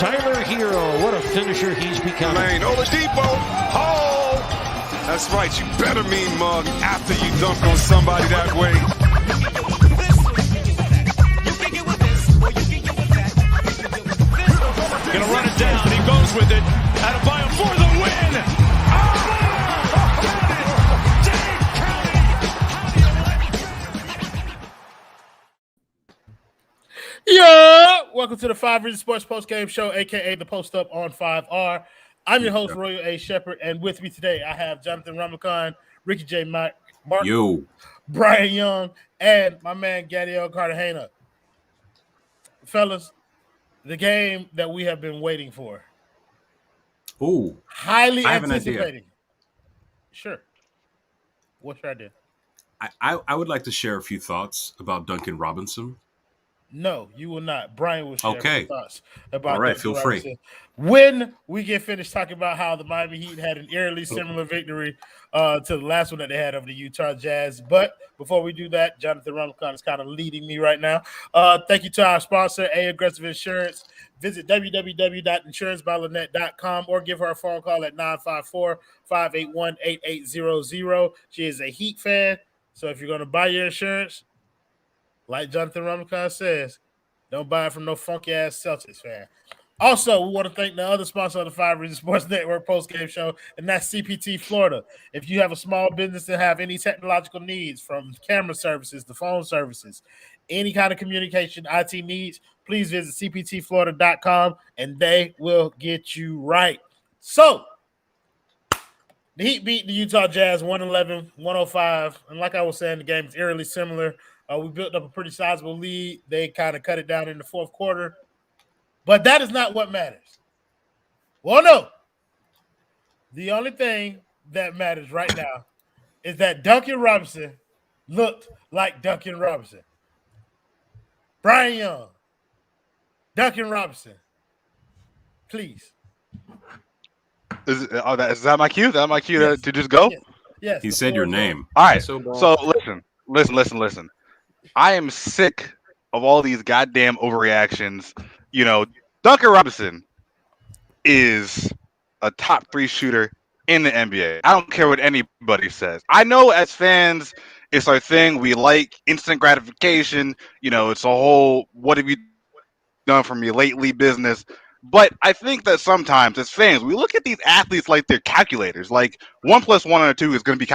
Tyler Hiro, what a finisher he's become. Lane, Oladipo, oh! That's right, you better mean mug after you dunk on somebody that way. Gonna run it down, he goes with it. Adebayo for the win! Yeah, welcome to the 5 Reasons Sports Postgame Show, aka the Post Up on 5R. I'm your host, Royal A. Shepard, and with me today I have Jonathan Ramakan, Ricky J. Martin, Brian Young, and my man Gadiel Cartagena. Fellas, the game that we have been waiting for. Ooh, highly I have an anticipating. idea. Sure. What's your idea? I would like to share a few thoughts about Duncan Robinson. No, you will not. Brian will share his thoughts about. All right, Duncan feel Robinson free. When we get finished talking about how the Miami Heat had an eerily similar victory to the last one that they had over the Utah Jazz. But before we do that, Jonathan Ramakan is kind of leading me right now. Thank you to our sponsor, A Aggressive Insurance. Visit www.insurancebyLynette.com or give her a phone call at 954-581-8800. She is a Heat fan, so if you're going to buy your insurance, like Jonathan Ramakan says, don't buy it from no funky-ass Celtics fan. Also, we want to thank the other sponsor of the 5 Reasons Sports Network post-game show, and that's CPT Florida. If you have a small business that have any technological needs, from camera services to phone services, any kind of communication IT needs, please visit cptflorida.com, and they will get you right. So, the Heat beat the Utah Jazz 111-105, and like I was saying, the game is eerily similar. We built up a pretty sizable lead. They kind of cut it down in the fourth quarter. But that is not what matters. Well, no. The only thing that matters right now is that Duncan Robinson looked like Duncan Robinson. Brian Young, Duncan Robinson, please. Is that my cue? Is that my cue to just go? Yes. He said your name. All right. So listen. I am sick of all these goddamn overreactions. You know, Duncan Robinson is a top 3 shooter in the NBA. I don't care what anybody says. I know as fans, it's our thing. We like instant gratification. You know, it's a whole "what have you done for me lately" business. But I think that sometimes as fans, we look at these athletes like they're calculators. Like 1 + 1 on a 2 is going to be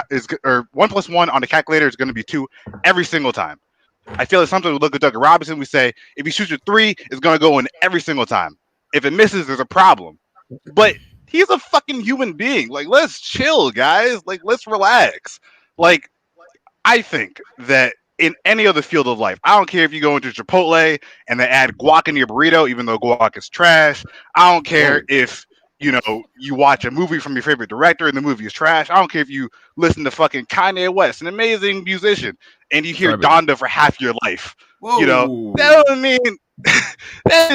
1 + 1 on the calculator is going to be 2 every single time. I feel like sometimes we look at Duncan Robinson, we say, if he shoots a 3, it's going to go in every single time. If it misses, there's a problem. But he's a fucking human being. Like, let's chill, guys. Like, let's relax. Like, I think that in any other field of life, I don't care if you go into Chipotle and they add guac in your burrito, even though guac is trash. I don't care if, you know, you watch a movie from your favorite director and the movie is trash. I don't care if you listen to fucking Kanye West, an amazing musician, and you hear Donda for half your life. Whoa. You know, that doesn't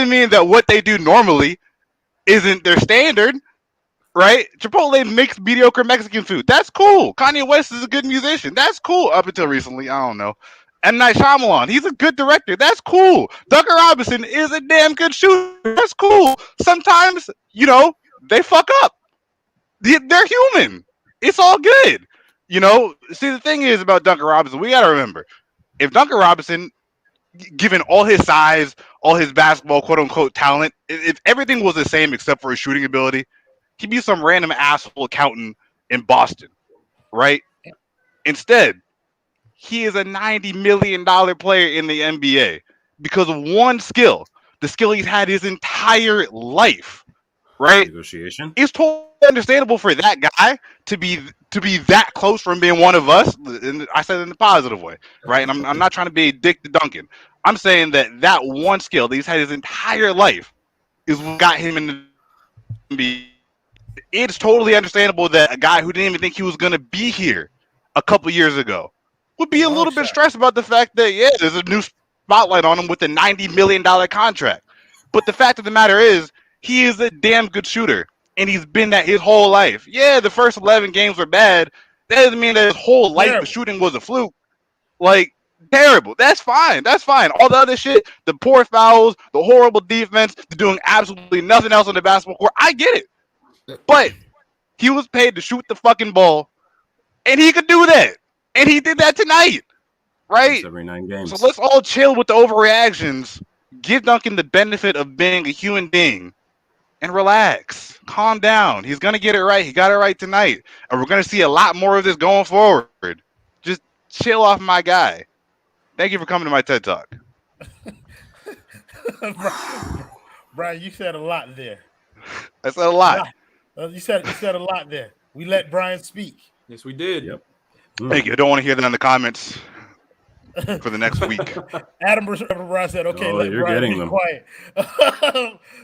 mean that what they do normally isn't their standard, right? Chipotle makes mediocre Mexican food. That's cool. Kanye West is a good musician. That's cool. Up until recently, I don't know. M. Night Shyamalan, he's a good director. That's cool. Duncan Robinson is a damn good shooter. That's cool. Sometimes, you know, they fuck up. They're human. It's all good. You know, see, the thing is about Duncan Robinson, we got to remember, if Duncan Robinson, given all his size, all his basketball quote-unquote talent, if everything was the same except for his shooting ability, he'd be some random asshole accountant in Boston, right? Instead, he is a $90 million player in the NBA because of one skill, the skill he's had his entire life, right? Negotiation. It's totally understandable for that guy to be that close from being one of us, and I said it in a positive way, right? And I'm not trying to be a dick to Duncan. I'm saying that one skill that he's had his entire life is what got him in the NBA. It's totally understandable that a guy who didn't even think he was going to be here a couple years ago would be a little bit stressed about the fact that, there's a new spotlight on him with a $90 million contract. But the fact of the matter is, he is a damn good shooter, and he's been that his whole life. Yeah, the first 11 games were bad. That doesn't mean that his whole life of shooting was a fluke. Like, Terrible. That's fine. That's fine. All the other shit, the poor fouls, the horrible defense, the doing absolutely nothing else on the basketball court. I get it. But he was paid to shoot the fucking ball, and he could do that. And he did that tonight. Right? Every 9 games. So let's all chill with the overreactions. Give Duncan the benefit of being a human being and relax. Calm down. He's going to get it right. He got it right tonight. And we're going to see a lot more of this going forward. Just chill off my guy. Thank you for coming to my TED Talk. Brian, you said a lot there. I said a lot. You said a lot there. We let Brian speak. Yes, we did. Yep. Thank you. I don't want to hear that in the comments for the next week. Adam Brown said, "Okay, let you're Brian getting be them. quiet."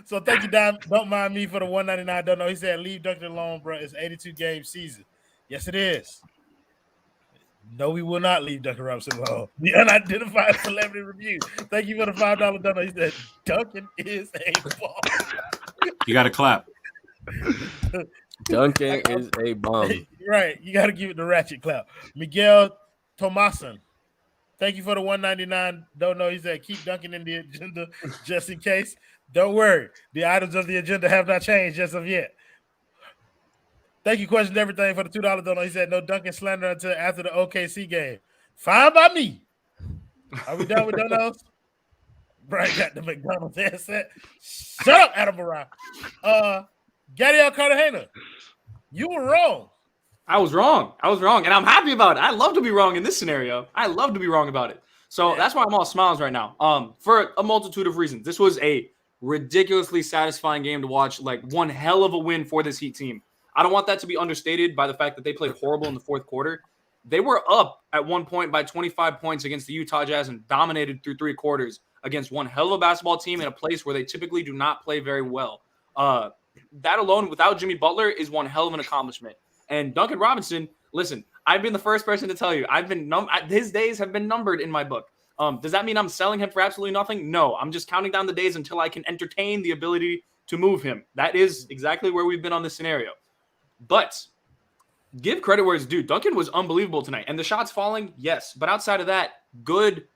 So thank you, Don. Don't mind me for the 199. Don't know. He said, "Leave Duncan alone, bro. It's 82 game season." Yes, it is. No, we will not leave Duncan Robinson alone. The unidentified celebrity review. Thank you for the $5 donut. He said, "Duncan is a ball." You got to clap. Duncan is a bum. Right. You got to give it the ratchet clap. Miguel Tomason. Thank you for the 199. Don't know. He said, keep Duncan in the agenda just in case. Don't worry. The items of the agenda have not changed as of yet. Thank you, Question Everything, for the $2 donut. He said, no Duncan slander until after the OKC game. Fine by me. Are we done with donuts? Brian got the McDonald's headset. Shut up, Adam Moran. Gadiel Cartagena, you were wrong. I was wrong. And I'm happy about it. I love to be wrong in this scenario. I love to be wrong about it. So that's why I'm all smiles right now. For a multitude of reasons. This was a ridiculously satisfying game to watch. Like, one hell of a win for this Heat team. I don't want that to be understated by the fact that they played horrible in the fourth quarter. They were up at one point by 25 points against the Utah Jazz and dominated through 3 quarters against one hell of a basketball team in a place where they typically do not play very well. That alone, without Jimmy Butler, is one hell of an accomplishment. And Duncan Robinson, listen, I've been the first person to tell you, his days have been numbered in my book. Does that mean I'm selling him for absolutely nothing? No, I'm just counting down the days until I can entertain the ability to move him. That is exactly where we've been on this scenario. But give credit where it's due. Duncan was unbelievable tonight. And the shots falling, yes. But outside of that, good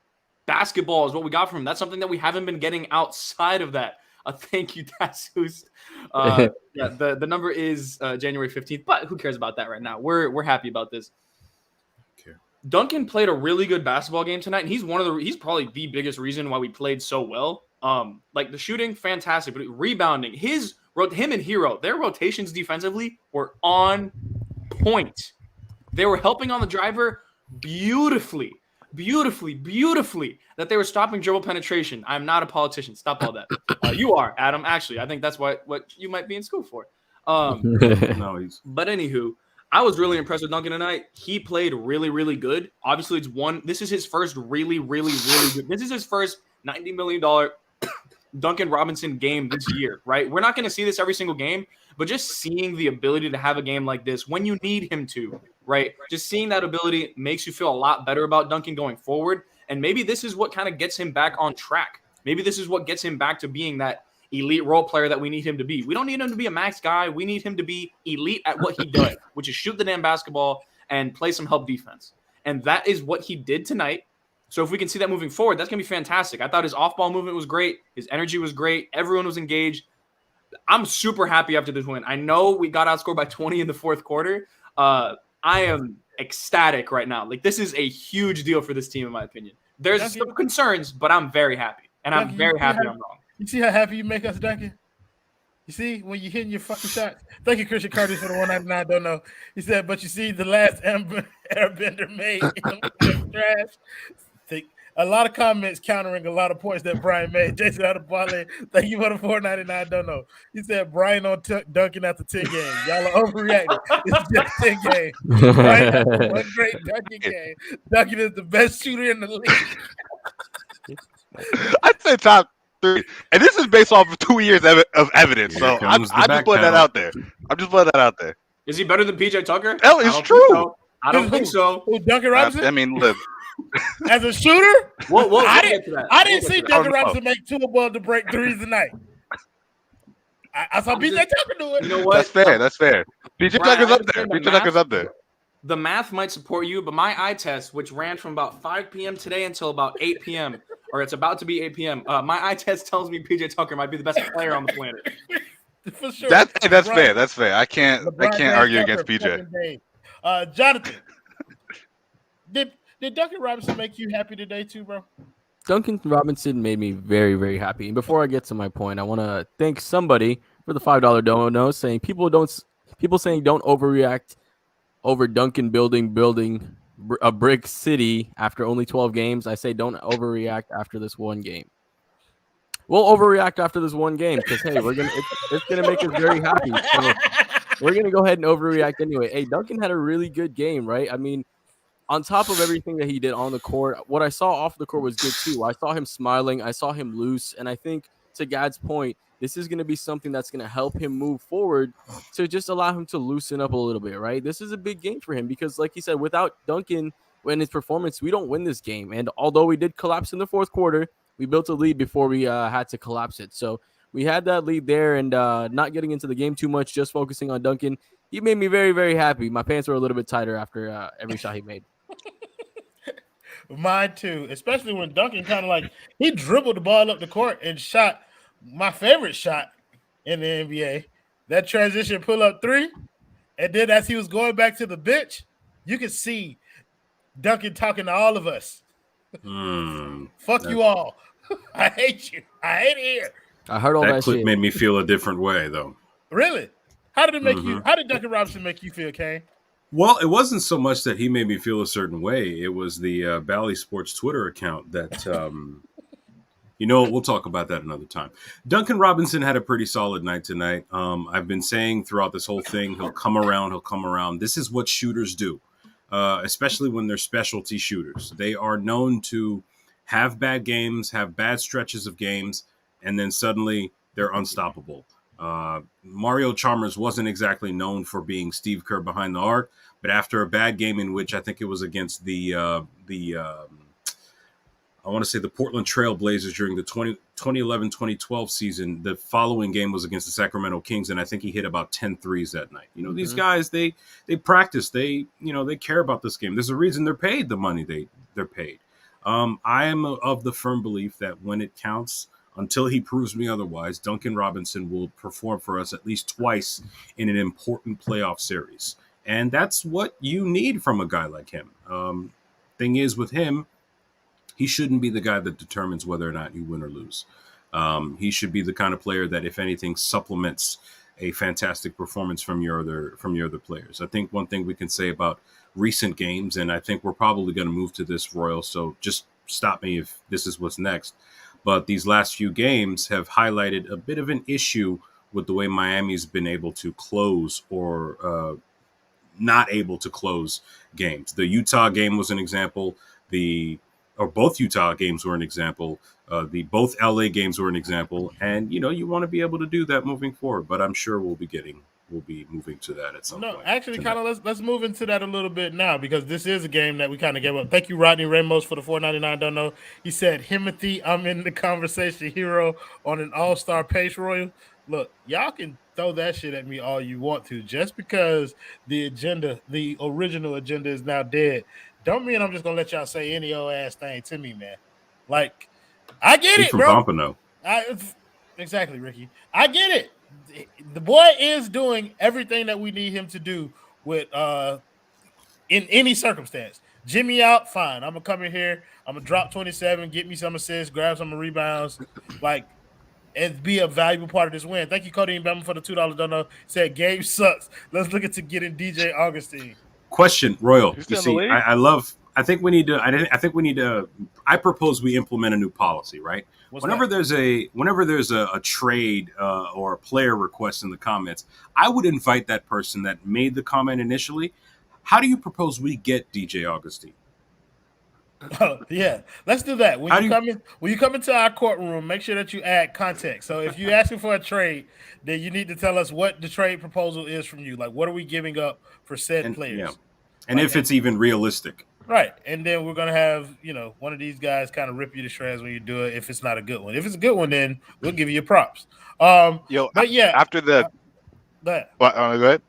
basketball is what we got from him. That's something that we haven't been getting outside of that. Thank you, Tassus. Yeah, the number is January 15th, but who cares about that right now? We're happy about this. Okay. Duncan played a really good basketball game tonight, and he's probably the biggest reason why we played so well. Like the shooting, fantastic, but rebounding, him and Hiro, their rotations defensively were on point. They were helping on the driver beautifully, that they were stopping dribble penetration. I'm not a politician. Stop all that. You are, Adam. Actually, I think that's what you might be in school for. But anywho, I was really impressed with Duncan tonight. He played really, really good. Obviously, this is his first really, really, really good. This is his first $90 million Duncan Robinson game this year, right? We're not going to see this every single game, but just seeing the ability to have a game like this when you need him to, right? Just seeing that ability makes you feel a lot better about Duncan going forward. And maybe this is what kind of gets him back on track. Maybe this is what gets him back to being that elite role player that we need him to be. We don't need him to be a max guy. We need him to be elite at what he does, which is shoot the damn basketball and play some help defense. And that is what he did tonight. So if we can see that moving forward, that's going to be fantastic. I thought his off-ball movement was great. His energy was great. Everyone was engaged. I'm super happy after this win. I know we got outscored by 20 in the fourth quarter. I am ecstatic right now. Like, this is a huge deal for this team, in my opinion. There's some concerns, but I'm very happy. And I'm very happy I'm wrong. You see how happy you make us, Duncan? You see, when you're hitting your fucking shots. Thank you, Christian Curtis, for the 199. Don't know. He said, but you see the last airbender made in trash. A lot of comments countering a lot of points that Brian made. Jason out of Barley, thank you for the 499. Don't know. He said Brian on Duncan after 10 games. Y'all are overreacting. It's just 10 games. Brian after one great Duncan game. Duncan is the best shooter in the league. I'd say top 3. And this is based off of 2 years of evidence. So I'm just putting that out there. Is he better than PJ Tucker? Hell, it's true. I don't think so. Who, Duncan Robinson? I mean, look. As a shooter, I didn't see Duncan Robinson make 2 above the break threes tonight. I saw PJ Tucker do it. You know what? That's fair. PJ Tucker's up there. the math might support you, but my eye test, which ran from about 5 p.m. today until about 8 p.m., or it's about to be 8 p.m., my eye test tells me PJ Tucker might be the best player on the planet. For sure. That's fair. That's fair. I can't argue against PJ. Jonathan, did Duncan Robinson make you happy today too, bro? Duncan Robinson made me very, very happy. And before I get to my point, I want to thank somebody for the $5 dono saying people saying don't overreact over Duncan building a brick city after only 12 games. I say don't overreact after this one game. We'll overreact after this one game because hey, it's gonna make us very happy. So we're gonna go ahead and overreact anyway. Hey, Duncan had a really good game, right? I mean, on top of everything that he did on the court, what I saw off the court was good too. I saw him smiling, I saw him loose, and I think to Gad's point, this is going to be something that's going to help him move forward to just allow him to loosen up a little bit, right? This is a big game for him because, like he said, without Duncan in his performance, we don't win this game. And although we did collapse in the fourth quarter, we built a lead before we had to collapse it. So we had that lead there, and not getting into the game too much, just focusing on Duncan. He made me very, very happy. My pants were a little bit tighter after every shot he made. Mine too, especially when Duncan kind of like he dribbled the ball up the court and shot my favorite shot in the NBA, that transition pull-up three. And then as he was going back to the bench, you could see Duncan talking to all of us. Fuck you all. I hate you. I hate it here. I heard all that clip shit. Made me feel a different way, though. Really? How did it make you? How did Duncan Robinson make you feel, Kane? Well, it wasn't so much that he made me feel a certain way. It was the Bally Sports Twitter account that, we'll talk about that another time. Duncan Robinson had a pretty solid night tonight. I've been saying throughout this whole thing, he'll come around. This is what shooters do, especially when they're specialty shooters. They are known to have bad games, have bad stretches of games, and then suddenly they're unstoppable. Mario Chalmers wasn't exactly known for being Steve Kerr behind the arc, but after a bad game in which I think it was against the Portland Trail Blazers during the 2011-2012 season, the following game was against the Sacramento Kings, and I think he hit about 10 threes that night. These guys, they practice, they care about this game. There's a reason they're paid the money they're paid. I am of the firm belief that when it counts, until he proves me otherwise, Duncan Robinson will perform for us at least twice in an important playoff series. And that's what you need from a guy like him. Thing is, with him, he shouldn't be the guy that determines whether or not you win or lose. He should be the kind of player that, if anything, supplements a fantastic performance from your other players. I think one thing we can say about recent games, and I think we're probably going to move to this, Royal, so just stop me if this is what's next. But these last few games have highlighted a bit of an issue with the way Miami's been able to close or not able to close games. The Utah game was an example. Both Utah games were an example. Both LA games were an example. And, you want to be able to do that moving forward. But I'm sure we'll be moving to that at some point. No, actually, kind of let's move into that a little bit now, because this is a game that we kind of gave up. Thank you, Rodney Ramos, for the $4.99. Don't know. He said, Himothy, I'm in the conversation, Hiro on an all-star pace, Royal. Look, y'all can throw that shit at me all you want to. Just because the original agenda is now dead, don't mean I'm just going to let y'all say any old ass thing to me, man. Like, I get it, bro. Pompano. Exactly, Ricky. I get it. The boy is doing everything that we need him to do with in any circumstance. Jimmy out, fine. I'm gonna come in here. I'm gonna drop 27, get me some assists, grab some rebounds, and be a valuable part of this win. Thank you, Cody Bama, for the $2 dono. Said game sucks. Let's look into getting DJ Augustine. Question, Royal. You see, I think we need to. I propose we implement a new policy, right? Whenever there's a trade or a player request in the comments, I would invite that person that made the comment initially. How do you propose we get DJ Augustine? Oh, yeah, let's do that. When you come into our courtroom, make sure that you add context. So if you're asking for a trade, then you need to tell us what the trade proposal is from you. Like, what are we giving up for said players? Yeah. And if it's even realistic. Right. And then we're going to have, one of these guys kind of rip you to shreds when you do it if it's not a good one. If it's a good one, then we'll give you props. After the... go ahead. What, go ahead.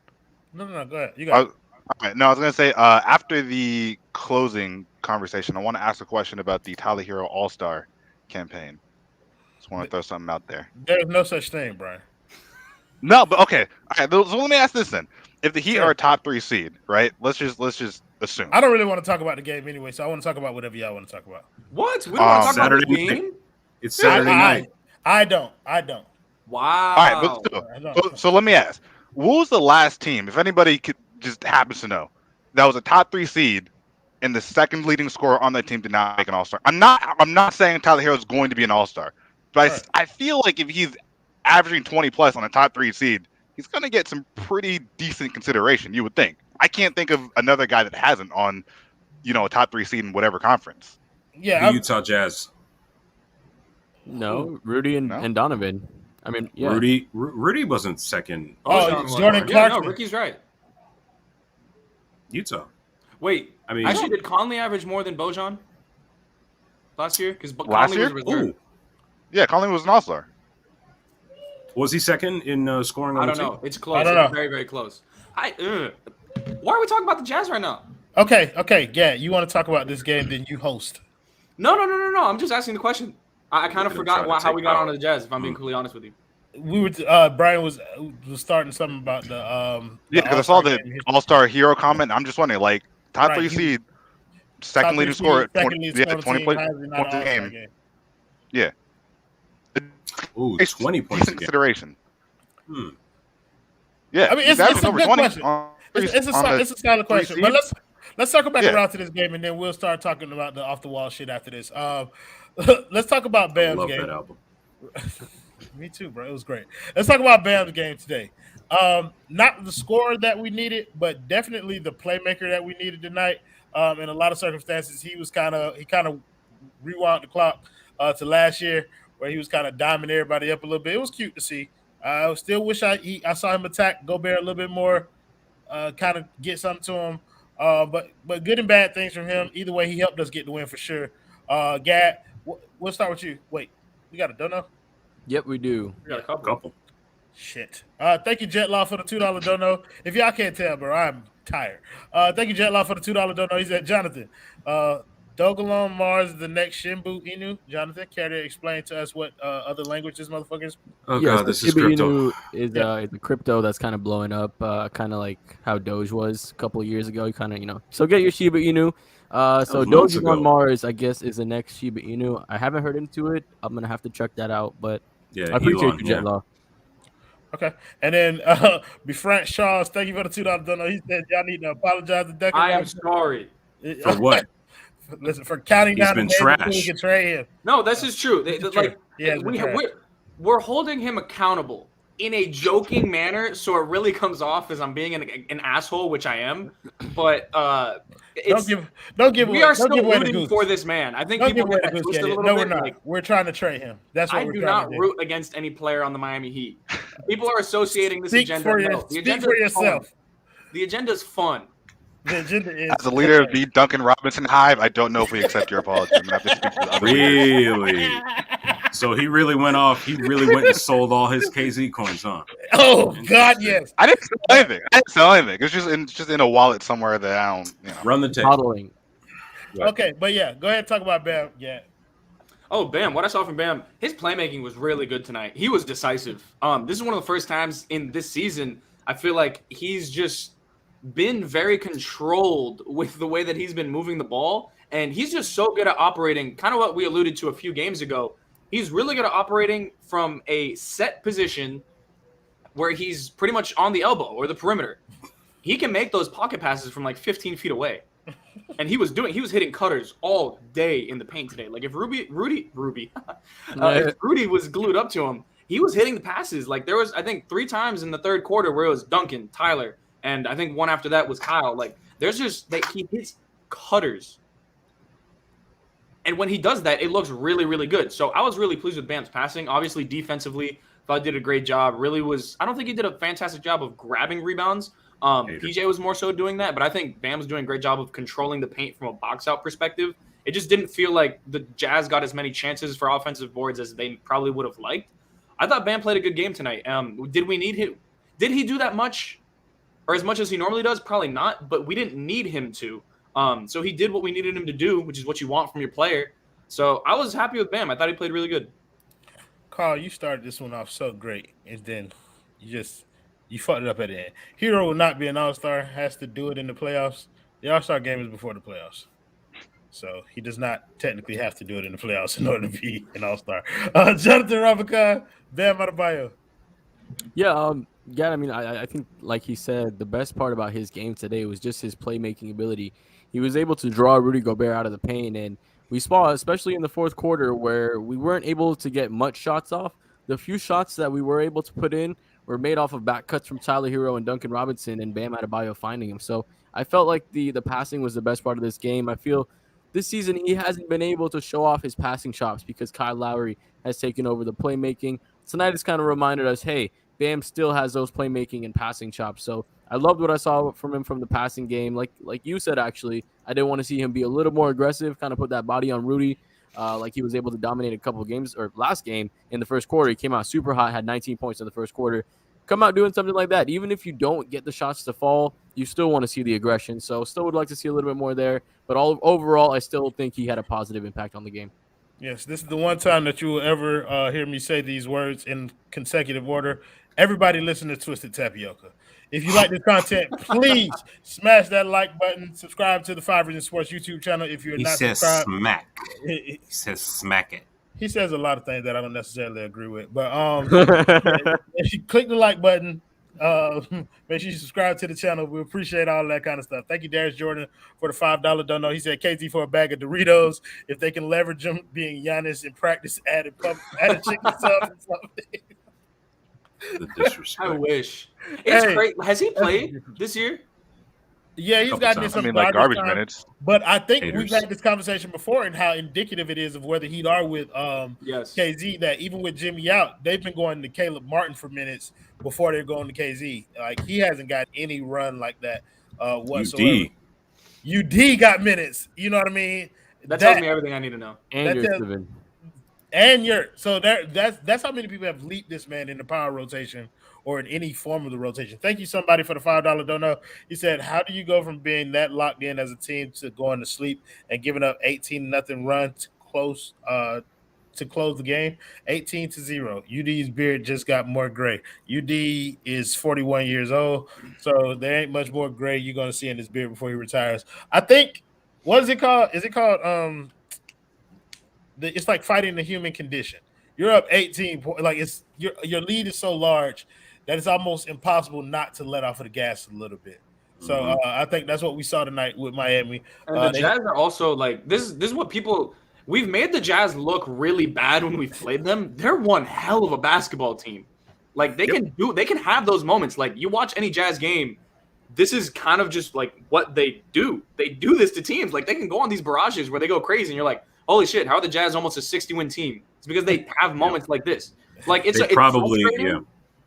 No, go ahead. You got All right. No, I was gonna say after the closing conversation, I want to ask a question about the Tyler Hero All-Star campaign. Just want to throw something out there. There's no such thing, Brian. No, but okay. All right. So let me ask this then: if the Heat Sure. are a top 3 seed, right? Let's just assume. I don't really want to talk about the game anyway, so I want to talk about whatever y'all want to talk about. What? We don't want to talk about the Saturday game? It's Saturday night. I don't. Wow. All right, but so let me ask: what was the last team, if anybody could just happens to know, that was a top 3 seed, and the second leading scorer on that team did not make an All-Star? I'm not saying Tyler Hero is going to be an All-Star, but Right. I feel like if he's averaging 20 plus on a top 3 seed, he's going to get some pretty decent consideration. You would think. I can't think of another guy that hasn't on, a top 3 seed in whatever conference. Yeah, The Utah Jazz. No, Rudy and Donovan. I mean, yeah. Rudy wasn't second. Jordan Yeah, no, Clarkson. Ricky's right. Utah. Wait, I mean, actually, did Conley average more than Bojan last year? Because Last Conley year? was reserved. Ooh. Yeah, Conley was an All-Star. Was he second in scoring on I the don't team? know. It's close. I don't know. It's very, very close. Why are we talking about the Jazz right now? Okay. Yeah, you want to talk about this game? Then you host. No. I'm just asking the question. I kind of You're gonna forgot try to how take we got power. onto the Jazz. If I'm being completely honest with you. We were Brian was starting something about the Yeah, because I saw All-Star the game. All-Star Hero comment. I'm just wondering, like, top Right, 3 he- seed, second Top leading three scorer, seed, second leading scorer on the 20 team, points how is he not an a All-Star game. game? Yeah. Ooh, It's 20 points decent a game. consideration. Hmm. Yeah, I mean, he's it's averaging a over good 20 question. on It's on the a solid three question. But seed. let's circle back Yeah. around to this game, and then we'll start talking about the off the wall shit after this. Let's talk about I Bam's love game. that album. Me too, bro. It was great. Let's talk about Bam's game today. Not the scorer that we needed, but definitely the playmaker that we needed tonight. In a lot of circumstances, he kind of rewound the clock to last year, where he was kind of diming everybody up a little bit. It was cute to see. I still wish I saw him attack Gobert a little bit more, kind of get something to him. But good and bad things from him. Either way, he helped us get the win for sure. Gad, we'll start with you. Wait, we got a dono? Yep, we do. We got a couple. Couple. Shit. Thank you, Jetlaw, for the $2 dono. If y'all can't tell, bro, I'm tired. Thank you, Jetlaw, for the $2 dono. He said, Jonathan, Dogalon Mars is the next Shimbu Inu. Jonathan, care to explain to us what other language this motherfucker is? Oh, Yes, God, this is Shiba crypto. Inu is a crypto that's kind of blowing up, kind of like how Doge was a couple of years ago. You kind of, so get your Shiba Inu. So was months Doge ago. on Mars, I guess, is the next Shiba Inu. I haven't heard into it. I'm gonna have to check that out, but Yeah, I appreciate Elon, you, yeah. Jetlaw. Okay. And then Befrant Charles, thank you for the $2 dono. He said, y'all need to apologize to Declan I am Robinson. sorry. For what? Listen, for counting He's down been the days until trash. we can trade him. No, this is true. This is Like true. He has been trash. we're holding him accountable in a joking manner, so it really comes off as I'm being an asshole, which I am. But it's Don't give we away, are don't still give away the rooting goose. for this man. I think Don't people give away get the that goose twisted yet. a little No, bit. we're not. Like, We're trying to trade him. That's what I we're do trying not to do. root against any player on the Miami Heat. People are associating this Speak agenda. for, No, your, the speak agenda for is fun. yourself. The agenda is fun. The agenda is As a leader of the Duncan Robinson Hive, I don't know if we accept your apology. I'm gonna have to speak to the other leaders. Really? So he really went off. He really went and sold all his KZ coins, huh? Oh God, Interesting. yes. I didn't sell anything. It's just in a wallet somewhere that I don't. Run the tape. Modeling. Okay, but yeah, go ahead and talk about Bam. Yeah. Oh, Bam. What I saw from Bam, his playmaking was really good tonight. He was decisive. This is one of the first times in this season I feel like he's just been very controlled with the way that he's been moving the ball. And he's just so good at operating, kind of what we alluded to a few games ago. He's really good at operating from a set position where he's pretty much on the elbow or the perimeter. He can make those pocket passes from like 15 feet away. And he was hitting cutters all day in the paint today. Like if Rudy was glued up to him, he was hitting the passes. Like there was, I think, 3 times in the third quarter where it was Duncan, Tyler, and I think one after that was Kyle. Like there's just like he hits cutters. And when he does that, it looks really, really good. So I was really pleased with Bam's passing. Obviously, defensively, thought he did a great job. I don't think he did a fantastic job of grabbing rebounds. PJ was more so doing that, but I think Bam's doing a great job of controlling the paint from a box out perspective. It just didn't feel like the Jazz got as many chances for offensive boards as they probably would have liked. I thought Bam played a good game tonight. Did we need him? Did he do that much? or as much as he normally does, probably not, but we didn't need him to. So he did what we needed him to do, which is what you want from your player. So I was happy with Bam. I thought he played really good. Carl, you started this one off so great, and then you fucked it up at the end. Hiro will not be an all-star, has to do it in the playoffs. The all-star game is before the playoffs. So he does not technically have to do it in the playoffs in order to be an all-star. Jonathan Robinson, Bam Adebayo. Yeah, I mean, I think, like he said, the best part about his game today was just his playmaking ability. He was able to draw Rudy Gobert out of the paint, and we saw, especially in the fourth quarter, where we weren't able to get much shots off. The few shots that we were able to put in were made off of back cuts from Tyler Hero and Duncan Robinson, and Bam Adebayo finding him. So I felt like the passing was the best part of this game. I feel this season he hasn't been able to show off his passing chops because Kyle Lowry has taken over the playmaking. Tonight has kind of reminded us, hey, Bam still has those playmaking and passing chops. So I loved what I saw from him from the passing game. Like you said, actually, I didn't want to see him be a little more aggressive, kind of put that body on Rudy. Like he was able to dominate a couple of games, or last game in the first quarter. He came out super hot, had 19 points in the first quarter. Come out doing something like that. Even if you don't get the shots to fall, you still want to see the aggression. So still would like to see a little bit more there. But overall, I still think he had a positive impact on the game. Yes, this is the one time that you will ever hear me say these words in consecutive order. Everybody listen to Twisted Tapioca. If you like this content, please smash that like button. Subscribe to the Five Reasons Sports YouTube channel if you're not subscribed. Smack. He says smack it. He says a lot of things that I don't necessarily agree with. But if you click the like button, make sure you subscribe to the channel. We appreciate all that kind of stuff. Thank you, Darius Jordan, for the $5 dono. He said KT for a bag of Doritos. If they can leverage him being Giannis in practice, added chicken sub or something. The disrespect. I wish. It's great. Has he played this year? Yeah, he's gotten some garbage minutes. But I think we've had this conversation before and how indicative it is of whether he'd are with KZ, that even with Jimmy out, they've been going to Caleb Martin for minutes before they're going to KZ. Like he hasn't got any run like that whatsoever. UD got minutes. You know what I mean? That tells me everything I need to know. And that's how many people have leaped this man in the power rotation or in any form of the rotation. Thank you, somebody, for the $5 dono. He said, how do you go from being that locked in as a team to going to sleep and giving up 18-0 run to close the game? 18-0. UD's beard just got more gray. UD is 41 years old, so there ain't much more gray you're going to see in his beard before he retires. I think, what is it called? Is it called it's like fighting the human condition. You're up 18 points. Like it's your lead is so large that it's almost impossible not to let off of the gas a little bit. So I think that's what we saw tonight with Miami. And the Jazz are also like this is what we've made the Jazz look really bad when we've played them. They're one hell of a basketball team. Like they can have those moments. Like you watch any Jazz game, this is kind of just like what they do. They do this to teams. Like they can go on these barrages where they go crazy and you're like, holy shit, how are the Jazz almost a 60-win team? It's because they have moments like this. Like it's probably.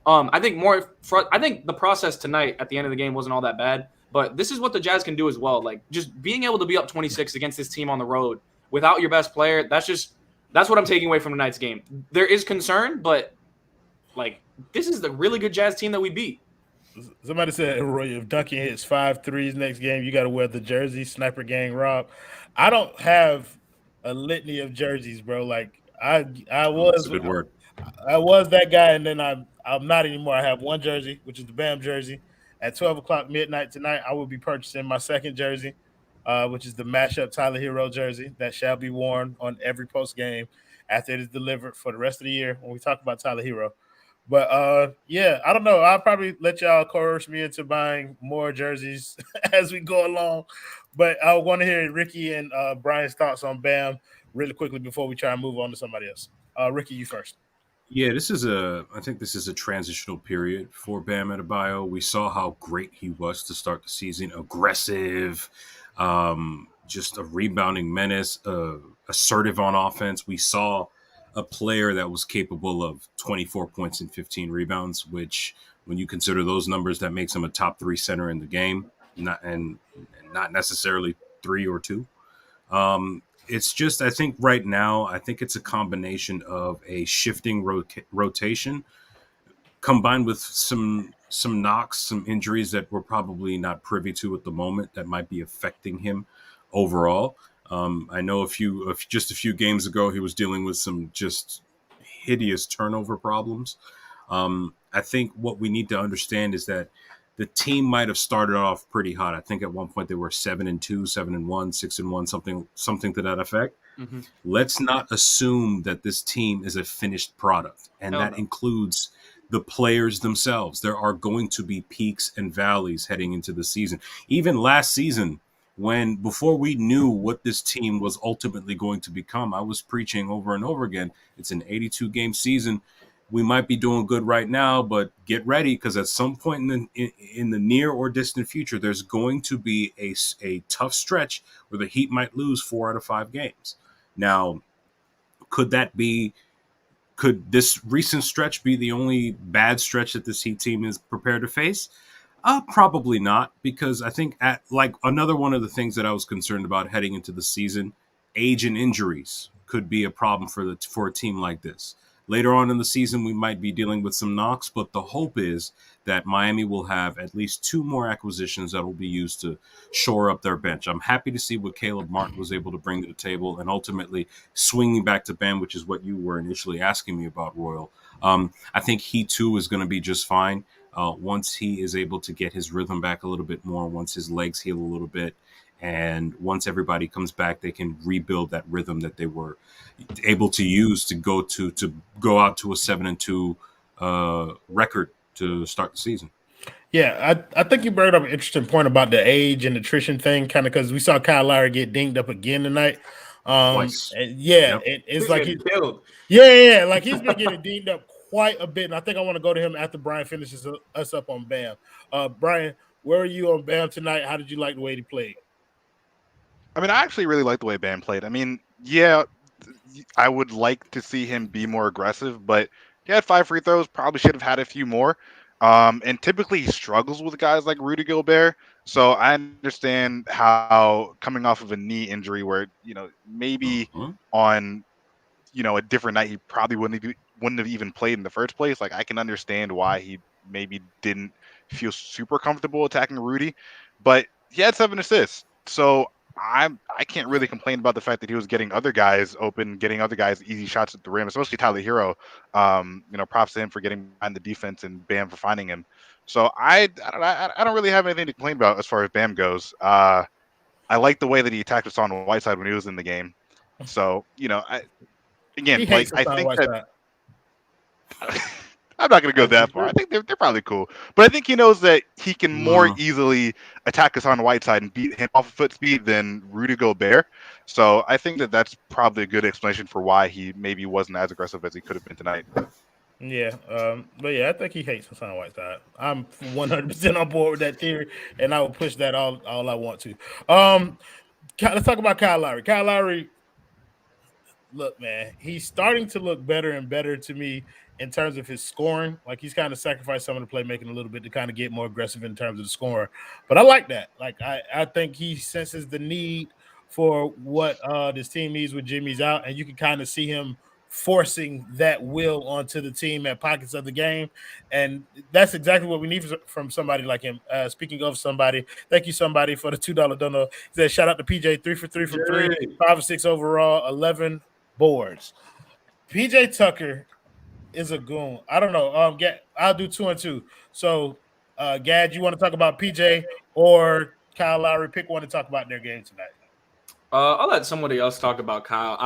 I think the process tonight at the end of the game wasn't all that bad, but this is what the Jazz can do as well. Like just being able to be up 26 against this team on the road without your best player. That's what I'm taking away from tonight's game. There is concern, but like this is the really good Jazz team that we beat. Somebody said, Roy, if Duncan hits 5 threes next game, you got to wear the jersey. Sniper Gang Rob. I don't have a litany of jerseys, bro. Like I was. That's a good word. I was that guy, and then I'm not anymore. I have one jersey, which is the Bam jersey. At 12 o'clock midnight tonight, I will be purchasing my second jersey, which is the mashup Tyler Hero jersey that shall be worn on every post game after it is delivered for the rest of the year when we talk about Tyler Hero. But yeah, I don't know. I'll probably let y'all coerce me into buying more jerseys as we go along. But I want to hear Ricky and Brian's thoughts on Bam really quickly before we try and move on to somebody else. Ricky, you first. Yeah, I think this is a transitional period for Bam Adebayo. We saw how great he was to start the season. Aggressive, just a rebounding menace, assertive on offense. We saw a player that was capable of 24 points and 15 rebounds, which when you consider those numbers, that makes him a top 3 center in the game, not necessarily 3 or 2. It's just, I think right now, it's a combination of a shifting rotation combined with some knocks, some injuries that we're probably not privy to at the moment that might be affecting him overall. I know just a few games ago, he was dealing with some just hideous turnover problems. I think what we need to understand is that the team might have started off pretty hot. I think at one point they were 7-2, 7-1, 6-1, something to that effect. Mm-hmm. Let's not assume that this team is a finished product, and that includes the players themselves. There are going to be peaks and valleys heading into the season. Even last season, before we knew what this team was ultimately going to become, I was preaching over and over again, it's an 82-game season. We might be doing good right now, but get ready, because at some point in the near or distant future, there's going to be a tough stretch where the Heat might lose 4 out of 5 games. Now, could this recent stretch be the only bad stretch that this Heat team is prepared to face? Probably not, because I think another one of the things that I was concerned about heading into the season, age and injuries could be a problem for a team like this. Later on in the season, we might be dealing with some knocks, but the hope is that Miami will have at least 2 more acquisitions that will be used to shore up their bench. I'm happy to see what Caleb Martin was able to bring to the table, and ultimately swinging back to Bam, which is what you were initially asking me about, Royal. I think he too is going to be just fine once he is able to get his rhythm back a little bit more, once his legs heal a little bit. And once everybody comes back, they can rebuild that rhythm that they were able to use to go out to a 7-2 record to start the season. Yeah, I think you brought up an interesting point about the age and nutrition thing, kind of because we saw Kyle Lowry get dinged up again tonight. Twice. It's like he's like he's been getting dinged up quite a bit, and I think I want to go to him after Brian finishes us up on Bam. Brian, where are you on Bam tonight? How did you like the way he played? I mean, I actually really like the way Bam played. I mean, yeah, I would like to see him be more aggressive, but he had 5 free throws, probably should have had a few more. And typically he struggles with guys like Rudy Gobert. So I understand how coming off of a knee injury where, maybe on, a different night, he probably wouldn't have even played in the first place. Like, I can understand why he maybe didn't feel super comfortable attacking Rudy, but he had 7 assists. So I can't really complain about the fact that he was getting other guys open, getting other guys easy shots at the rim, especially Tyler Hero. Props to him for getting behind the defense and Bam for finding him. So I don't really have anything to complain about as far as Bam goes. I like the way that he attacked Hassan Whiteside when he was in the game. So I think that I'm not going to go that far. I think they're probably cool. But I think he knows that he can more easily attack us on Whiteside and beat him off of foot speed than Rudy Gobert. So I think that that's probably a good explanation for why he maybe wasn't as aggressive as he could have been tonight. Yeah, but yeah, I think he hates Hassan Whiteside. I'm 100% on board with that theory, and I will push that all I want to. Let's talk about Kyle Lowry. Kyle Lowry, look, man, he's starting to look better and better to me in terms of his scoring. Like, he's kind of sacrificed some of the playmaking a little bit to kind of get more aggressive in terms of the scoring. But I like that. Like, I think he senses the need for what this team needs with Jimmy's out, and you can kind of see him forcing that will onto the team at pockets of the game. And that's exactly what we need from somebody like him. Speaking of somebody, thank you, somebody, for the $2 dono. He said, shout out to PJ, 3 for 3 from 3, 5 or 6 overall, 11 boards. PJ Tucker is a goon. I don't know. I'll do 2 and 2. So, Gad, you want to talk about PJ or Kyle Lowry? Pick one to talk about their game tonight. I'll let somebody else talk about Kyle.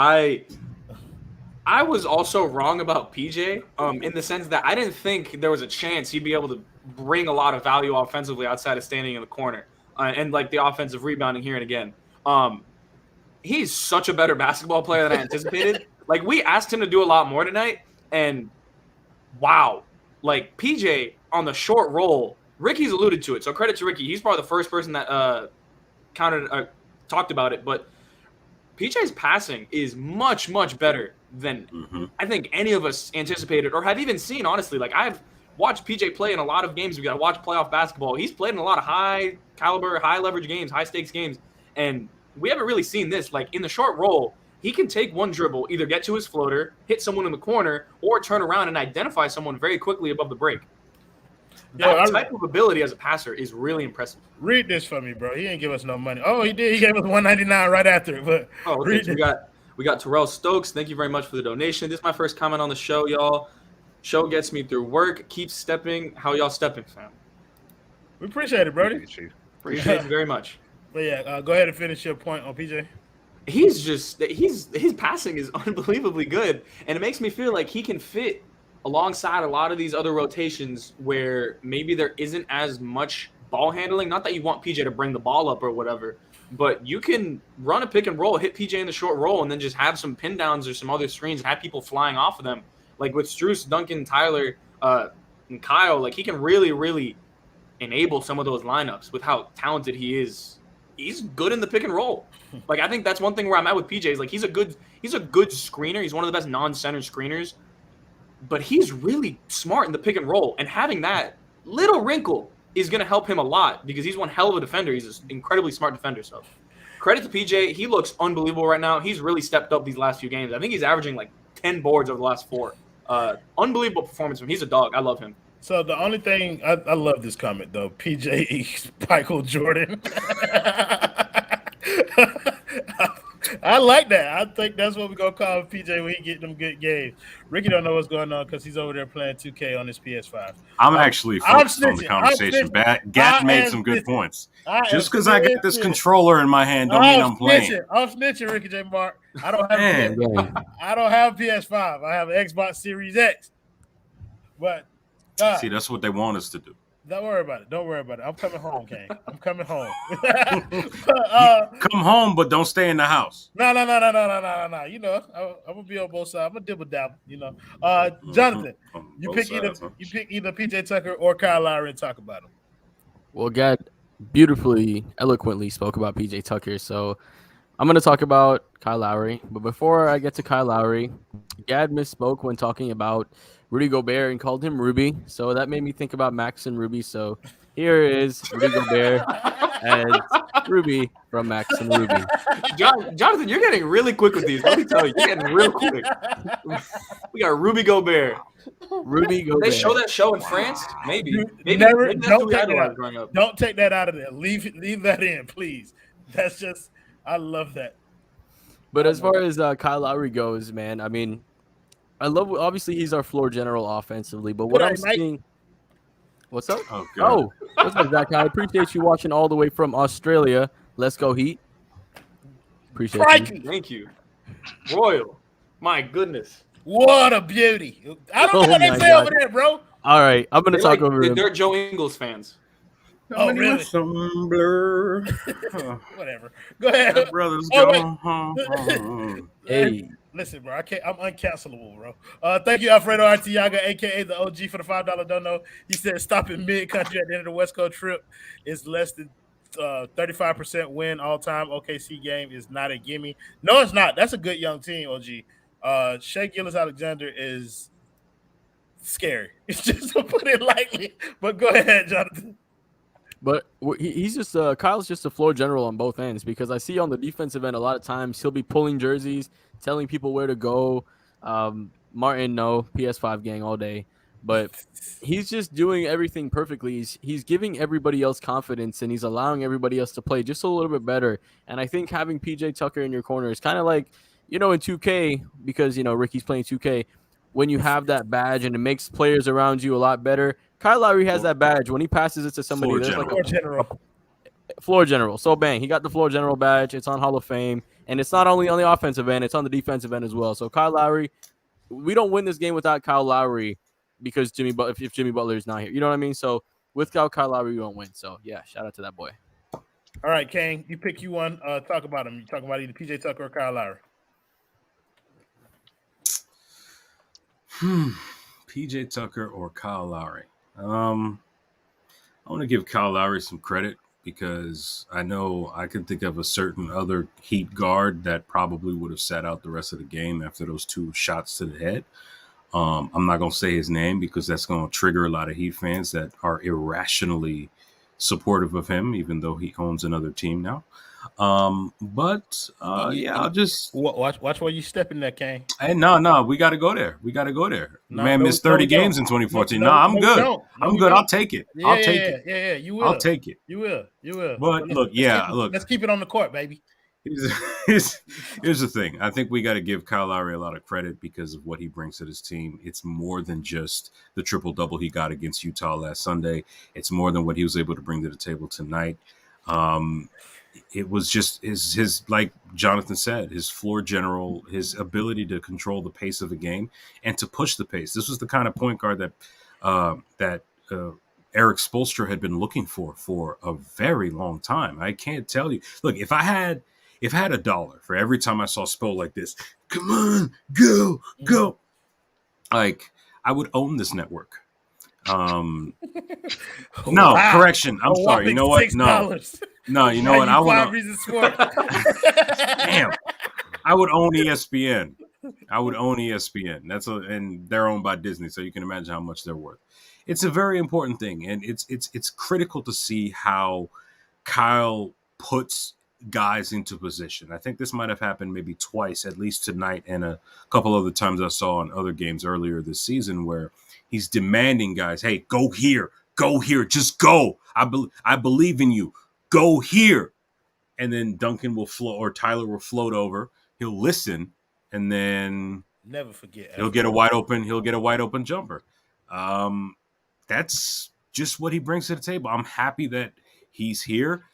I was also wrong about PJ in the sense that I didn't think there was a chance he'd be able to bring a lot of value offensively outside of standing in the corner and like the offensive rebounding here and again. He's such a better basketball player than I anticipated. Like, we asked him to do a lot more tonight, and wow, like PJ on the short roll, Ricky's alluded to it, so credit to Ricky. He's probably the first person that talked about it, but PJ's passing is much, much better than I think any of us anticipated or have even seen, honestly. Like, I've watched PJ play in a lot of games. We got to watch playoff basketball. He's played in a lot of high caliber, high leverage games, high stakes games, and we haven't really seen this. Like, in the short roll, he can take one dribble, either get to his floater, hit someone in the corner, or turn around and identify someone very quickly above the break. That type of ability as a passer is really impressive. Read this for me, bro. He didn't give us no money. Oh, he did. He gave us $199 right after it. But okay. So we got Terrell Stokes. Thank you very much for the donation. This is my first comment on the show, y'all. Show gets me through work. Keep stepping. How y'all stepping, fam? We appreciate it, Brody. Appreciate you very much. But yeah, go ahead and finish your point on PJ. His passing is unbelievably good, and it makes me feel like he can fit alongside a lot of these other rotations where maybe there isn't as much ball handling. Not that you want PJ to bring the ball up or whatever, but you can run a pick and roll, hit PJ in the short roll, and then just have some pin downs or some other screens and have people flying off of them. Like with Strus, Duncan, Tyler, and Kyle, like he can really, really enable some of those lineups with how talented he is. He's good in the pick and roll. Like I think that's one thing where I'm at with PJ is like he's a good screener. He's one of the best non-center screeners, but he's really smart in the pick and roll. And having that little wrinkle is going to help him a lot because he's one hell of a defender. He's an incredibly smart defender. So credit to PJ. He looks unbelievable right now. He's really stepped up these last few games. I think he's averaging like 10 boards over the last 4. Unbelievable performance from him. He's a dog. I love him. So the only thing I love this comment though, PJ Michael Jordan. I like that. I think that's what we're gonna call PJ when he get them good games. Ricky don't know what's going on because he's over there playing 2K on his PS5. I'm actually focused on the conversation. Gat made some good points. Just because I get this controller in my hand don't mean I'm playing. I'm snitching, Ricky J. Mark. I don't have PS5. I have an Xbox Series X. But see, that's what they want us to do. Don't worry about it. I'm coming home, Kane. I'm coming home. Come home, but don't stay in the house. No. You know, I'm gonna be on both sides. I'm gonna dibble dabble. You know, Jonathan, you pick either PJ Tucker or Kyle Lowry and talk about him. Well, Gad beautifully, eloquently spoke about PJ Tucker, so I'm gonna talk about Kyle Lowry. But before I get to Kyle Lowry, Gad misspoke when talking about Rudy Gobert and called him Ruby. So that made me think about Max and Ruby. So here is Rudy Gobert as Ruby from Max and Ruby. Jonathan, you're getting really quick with these. Let me tell you, you're getting real quick. We got Ruby Gobert. Ruby Gobert. They show that show in France? Maybe. Don't take that out of there. Leave that in, please. That's just, I love that. But as far as Kyle Lowry goes, man, I mean, I love. Obviously, he's our floor general offensively. But what I'm seeing, what's up? Oh, what's up, Zach? I appreciate you watching all the way from Australia. Let's go Heat. Appreciate you. Thank you, Royal. My goodness, what a beauty! I don't know what they say over there, bro. All right, I'm gonna talk over him. They're Joe Ingles fans. Oh, really? Whatever. Go ahead. Brothers go home. Hey. Listen, bro, I'm uncancelable, bro. Thank you, Alfredo Artiaga, a.k.a. the OG, for the $5 dono. He said stopping mid-country at the end of the West Coast trip is less than 35% win all-time. OKC game is not a gimme. No, it's not. That's a good young team, OG. Shea Gilgeous-Alexander is scary. It's just to put it lightly. But go ahead, Jonathan. But he's just Kyle's just a floor general on both ends because I see on the defensive end a lot of times he'll be pulling jerseys, telling people where to go. Martin, no, PS5 gang all day. But he's just doing everything perfectly. He's giving everybody else confidence and he's allowing everybody else to play just a little bit better. And I think having PJ Tucker in your corner is kind of like, in 2K, because, Ricky's playing 2K, when you have that badge and it makes players around you a lot better. Kyle Lowry has that badge. When he passes it to somebody, there's like a floor general. So bang, he got the floor general badge. It's on Hall of Fame, and it's not only on the offensive end; it's on the defensive end as well. So Kyle Lowry, we don't win this game without Kyle Lowry because if Jimmy Butler is not here, you know what I mean. So without Kyle Lowry, we don't win. So yeah, shout out to that boy. All right, Kane, you pick you one. Talk about him. You talk about either PJ Tucker or Kyle Lowry. PJ Tucker or Kyle Lowry. I want to give Kyle Lowry some credit because I know I can think of a certain other Heat guard that probably would have sat out the rest of the game after those 2 shots to the head. I'm not going to say his name because that's going to trigger a lot of Heat fans that are irrationally supportive of him, even though he owns another team now. I'll just watch where you step in that, Kane. Hey, no, we got to go there. Man missed 30 games in 2014. I'm good. I'm good. I'll take it. Yeah, I'll take it. Yeah, you will. I'll take it. You will. But look. Let's keep it on the court, baby. Here's the thing. I think we got to give Kyle Lowry a lot of credit because of what he brings to this team. It's more than just the triple-double he got against Utah last Sunday. It's more than what he was able to bring to the table tonight. It was just his like Jonathan said, his floor general, his ability to control the pace of a game and to push the pace. This was the kind of point guard that Eric Spoelstra had been looking for a very long time. I can't tell you. Look, if I had $1 for every time I saw Spo like this, come on, go, like I would own this network. No, wow. Correction. I'm sorry. You know what? $6. No, you know what? I would. Damn. Damn. I would own ESPN. And they're owned by Disney, so you can imagine how much they're worth. It's a very important thing, and it's critical to see how Kyle puts guys into position. I think this might have happened maybe twice, at least tonight, and a couple other times I saw in other games earlier this season where he's demanding guys, hey, go here, just go. I believe in you. Go here. And then Duncan will float, or Tyler will float over. He'll listen, and then never forget. He'll get a wide open jumper. That's just what he brings to the table. I'm happy that he's here.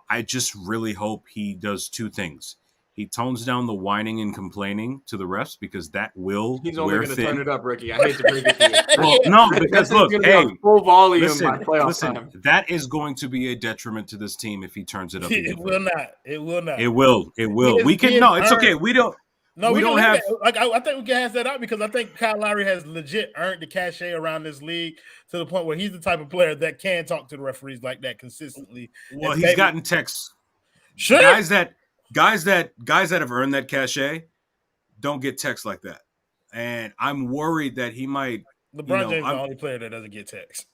I just really hope he does two things. He tones down the whining and complaining to the refs because that will He's only going to turn it up, Ricky. I hate to break it to you. Well, no, because look, hey, full volume listen, time. that is going to be a detriment to this team if he turns it up. It will not. It will. We can no. It's okay. We don't. No, we don't have. I think we can hash that out because I think Kyle Lowry has legit earned the cachet around this league to the point where he's the type of player that can talk to the referees like that consistently. Well, he's gotten texts. Sure. Guys that have earned that cachet don't get texts like that, and I'm worried that he might. LeBron James is the only player that doesn't get texts.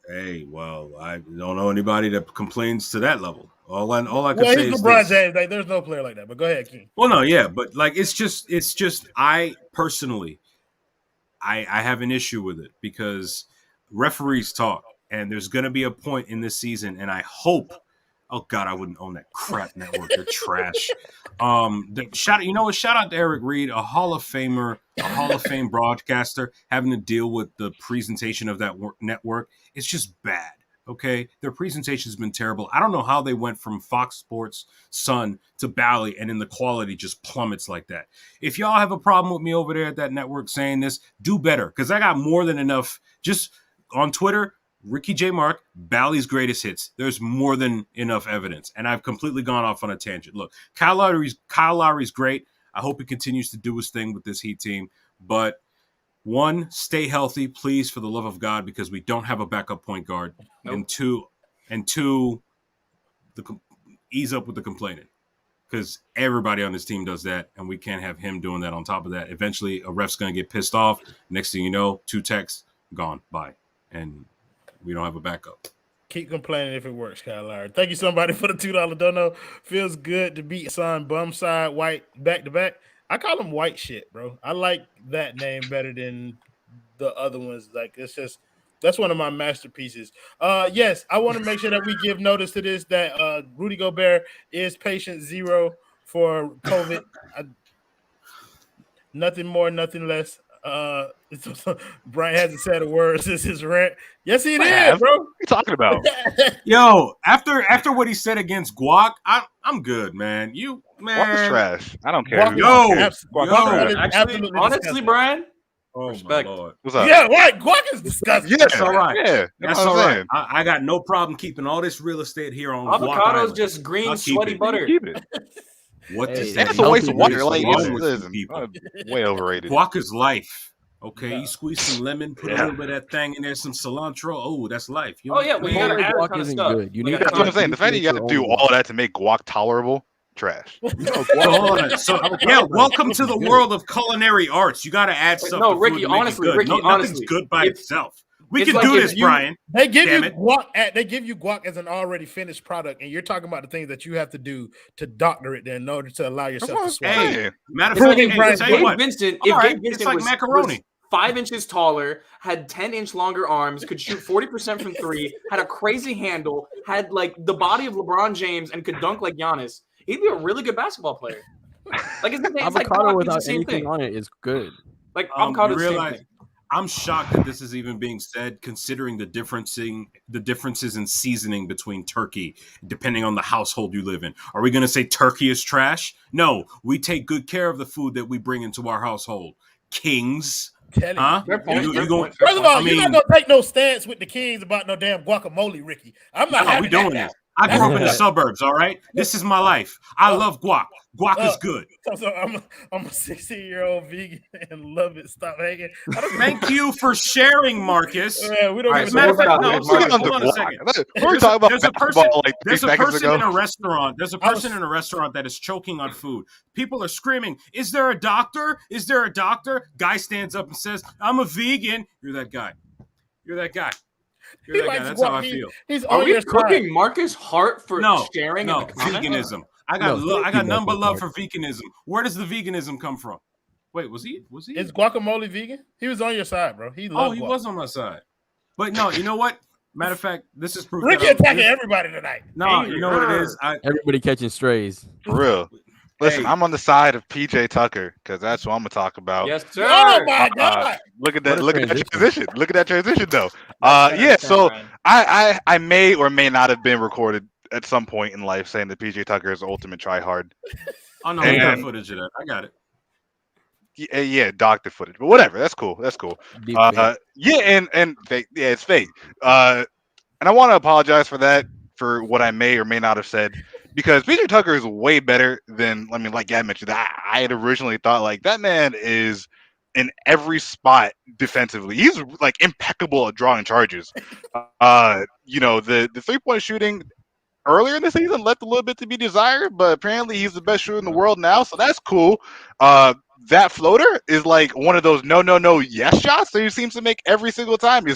Hey, well, I don't know anybody that complains to that level. All I can say is LeBron James. Like, there's no player like that. But go ahead, King. Well, no, yeah, but like it's just I personally, I have an issue with it because referees talk, and there's going to be a point in this season, and I hope. Oh God, I wouldn't own that crap network. They're trash. Shout out to Eric Reed, a Hall of Famer, a Hall of Fame broadcaster, having to deal with the presentation of that network. It's just bad. Okay, their presentation's been terrible. I don't know how they went from Fox Sports, Sun to Bally, and then the quality just plummets like that. If y'all have a problem with me over there at that network saying this, do better because I got more than enough. Just on Twitter. Ricky J. Mark, Bally's greatest hits. There's more than enough evidence. And I've completely gone off on a tangent. Look, Kyle Lowry's great. I hope he continues to do his thing with this Heat team. But one, stay healthy, please, for the love of God, because we don't have a backup point guard. Nope. And two, ease up with the complaining. Because everybody on this team does that, and we can't have him doing that on top of that. Eventually, a ref's going to get pissed off. Next thing you know, 2 texts, gone, bye. And we don't have a backup. Keep complaining if it works, Kyle Lowry. Thank you, somebody, for the $2 dono. Feels good to beat son bum side white back to back. I call him white shit, bro. I like that name better than the other ones. Like that's one of my masterpieces. Yes, I want to make sure that we give notice to this that Rudy Gobert is patient 0 for COVID. Nothing more, nothing less. Brian hasn't said a word since his rant. Yes, he did, bro. What are you talking about? Yo, after what he said against Guac, I'm good, man. Guac is trash. I don't care. Actually, honestly, Brian. Oh respect. my Lord. What's up? Yeah, right. Guac is disgusting. Yeah, that's all right. Yeah, that's all right. I got no problem keeping all this real estate here on avocado's just green sweaty butter. Keep it. What does that's a waste of water. Like, way overrated. Guac is life. Okay, you squeeze some lemon, put a little bit of that thing in there, some cilantro. Oh, that's life. Well, you gotta add guac isn't good. You need that's what I'm saying. The fact that you got to do all that to make guac tolerable, trash. Welcome to the world of culinary arts. You got to add stuff. No, Ricky, honestly, nothing's good by itself. We It's can like do if this, you- Brian. They give Damn you it. guac. They give you guac as an already finished product, and you're talking about the things that you have to do to doctor it in order to allow That's yourself what to I'm swallow. saying. Hey, matter of It's fact, like hey, Brian tell you Gabe what. Vincent, All if right, Gabe Vincent it's like was macaroni. 5 inches taller, had 10-inch longer arms, could shoot 40% from three, had a crazy handle, had like the body of LeBron James, and could dunk like Giannis, he'd be a really good basketball player. Like it's like Avocado guac, it's without the same anything thing. on it is good. Like avocado You is the same realize thing. I'm shocked that this is even being said, considering the differences in seasoning between turkey, depending on the household you live in. Are we going to say turkey is trash? No, we take good care of the food that we bring into our household. Kings, Telling huh? Fair point, You fair going? point, fair First of point. all, I you're mean- not gonna take no stance with the Kings about no damn guacamole, Ricky. I'm not No, having we doing that this. I grew up in the suburbs. All right, this is my life. I love guac. Guac is good. So I'm a 16-year-old vegan and love it. Stop hanging. I don't Thank you for sharing, Marcus. Man, we don't All right, even so know Matter of we'll fact, stop no, it. sorry, Marcus, hold on a second. We were talking about There's a person. basketball like 3 There's a seconds person ago. in a restaurant. There's a person in a restaurant that is choking on food. People are screaming, "Is there a doctor? Is there a doctor?" Guy stands up and says, "I'm a vegan." You're that guy. You're that guy. He You're that guy. likes That's how I guac. feel. He's Are on we your cooking side. Marcus Hart for sharing in No, the comments? veganism. I got No, I thank got you, none but Marcus love Hart. for veganism. Where does the veganism come from? Wait, was he? Is guacamole vegan? He was on your side, bro. He Oh, loved he guac. was on my side. But no, you know what? Matter of fact, this is proof. Ricky that I'm- attacking this- everybody tonight. No, you know what it is? Everybody catching strays. For real. Listen, Hey. I'm on the side of PJ Tucker because that's what I'm gonna talk about. Yes, sir. Oh my god! Look at What that! a Look at that transition. transition! Look at that transition, though. That's Yeah. 10%, So Ryan. I may or may not have been recorded at some point in life saying that PJ Tucker is the ultimate tryhard. Oh no, we got And- footage of that. I got it. Yeah, doctor footage, but whatever. That's cool. That's cool. Deep fake. Yeah, and fake. Yeah, it's fake. And I want to apologize for that, for what I may or may not have said, because PJ Tucker is way better than, I mean, like Gab mentioned, I had originally thought like that man is in every spot defensively. He's like impeccable at drawing charges. You know, the 3-point shooting earlier in the season left a little bit to be desired, but apparently he's the best shooter in the world now, so that's cool. That floater is like one of those no yes shots that he seems to make every single time. He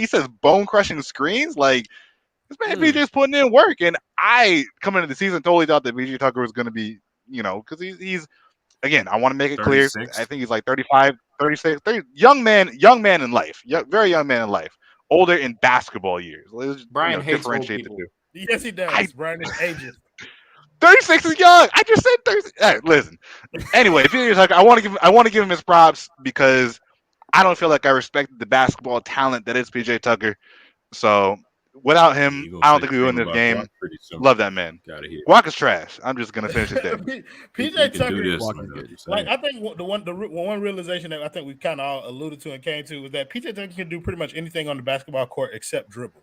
says bone crushing screens. Like, this man PJ's putting in work, and I coming into the season totally thought that PJ Tucker was going to be, you know, because he's again, I want to make it clear. 36. I think he's like 35, 36, 30, young man in life, very young man in life, older in basketball years. Let's, Brian hates old differentiate the people. two. Yes, he does. Brian is ages. 36 is young. I just said 36. Hey, listen. Anyway, PJ Tucker, I want to give him his props because I don't feel like I respected the basketball talent that is PJ Tucker. So without him, You gonna I don't say think we win something this about game. Guac pretty soon. Love that man. Gotta hear. Guac is trash. I'm just gonna finish it there. You PJ can Tucker. do this. Guac man, is good. I'm saying. Like, I think the one realization that I think we kind of all alluded to and came to was that PJ Tucker can do pretty much anything on the basketball court except dribble.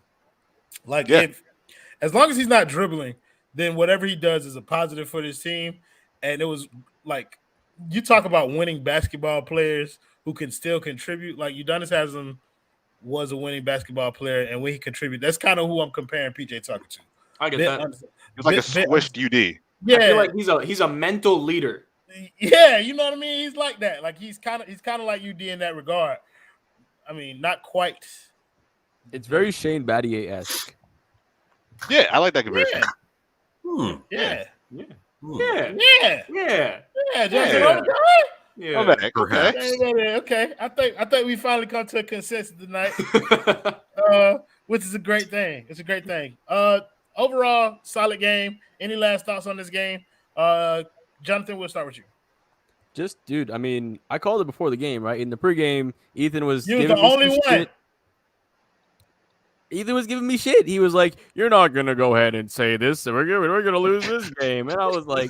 Like, Yeah. as long as he's not dribbling, then whatever he does is a positive for this team. And it was like, you talk about winning basketball players who can still contribute. Like, Udonis Haslem was a winning basketball player, and when he contributed, that's kind of who I'm comparing PJ Tucker to. I get that. He's like a squished UD. Yeah, I feel like he's a mental leader. yeah, you know what I mean. He's like that. Like he's kind of like UD in that regard. I mean, not quite. It's very Shane Battier-esque. Yeah, I like that comparison. Yeah, Yeah. yeah, Yeah. Johnson. Yeah. Yeah. Okay. Perhaps. Okay. I think we finally come to a consensus tonight, which is a great thing. It's a great thing. Overall, solid game. Any last thoughts on this game? Jonathan, we'll start with you. Just, dude, I mean, I called it before the game, right? In the pregame, Ethan was You was giving the me only some one. shit. Ethan was giving me shit. He was like, "You're not gonna go ahead and say this. So we're gonna lose this game." And I was like,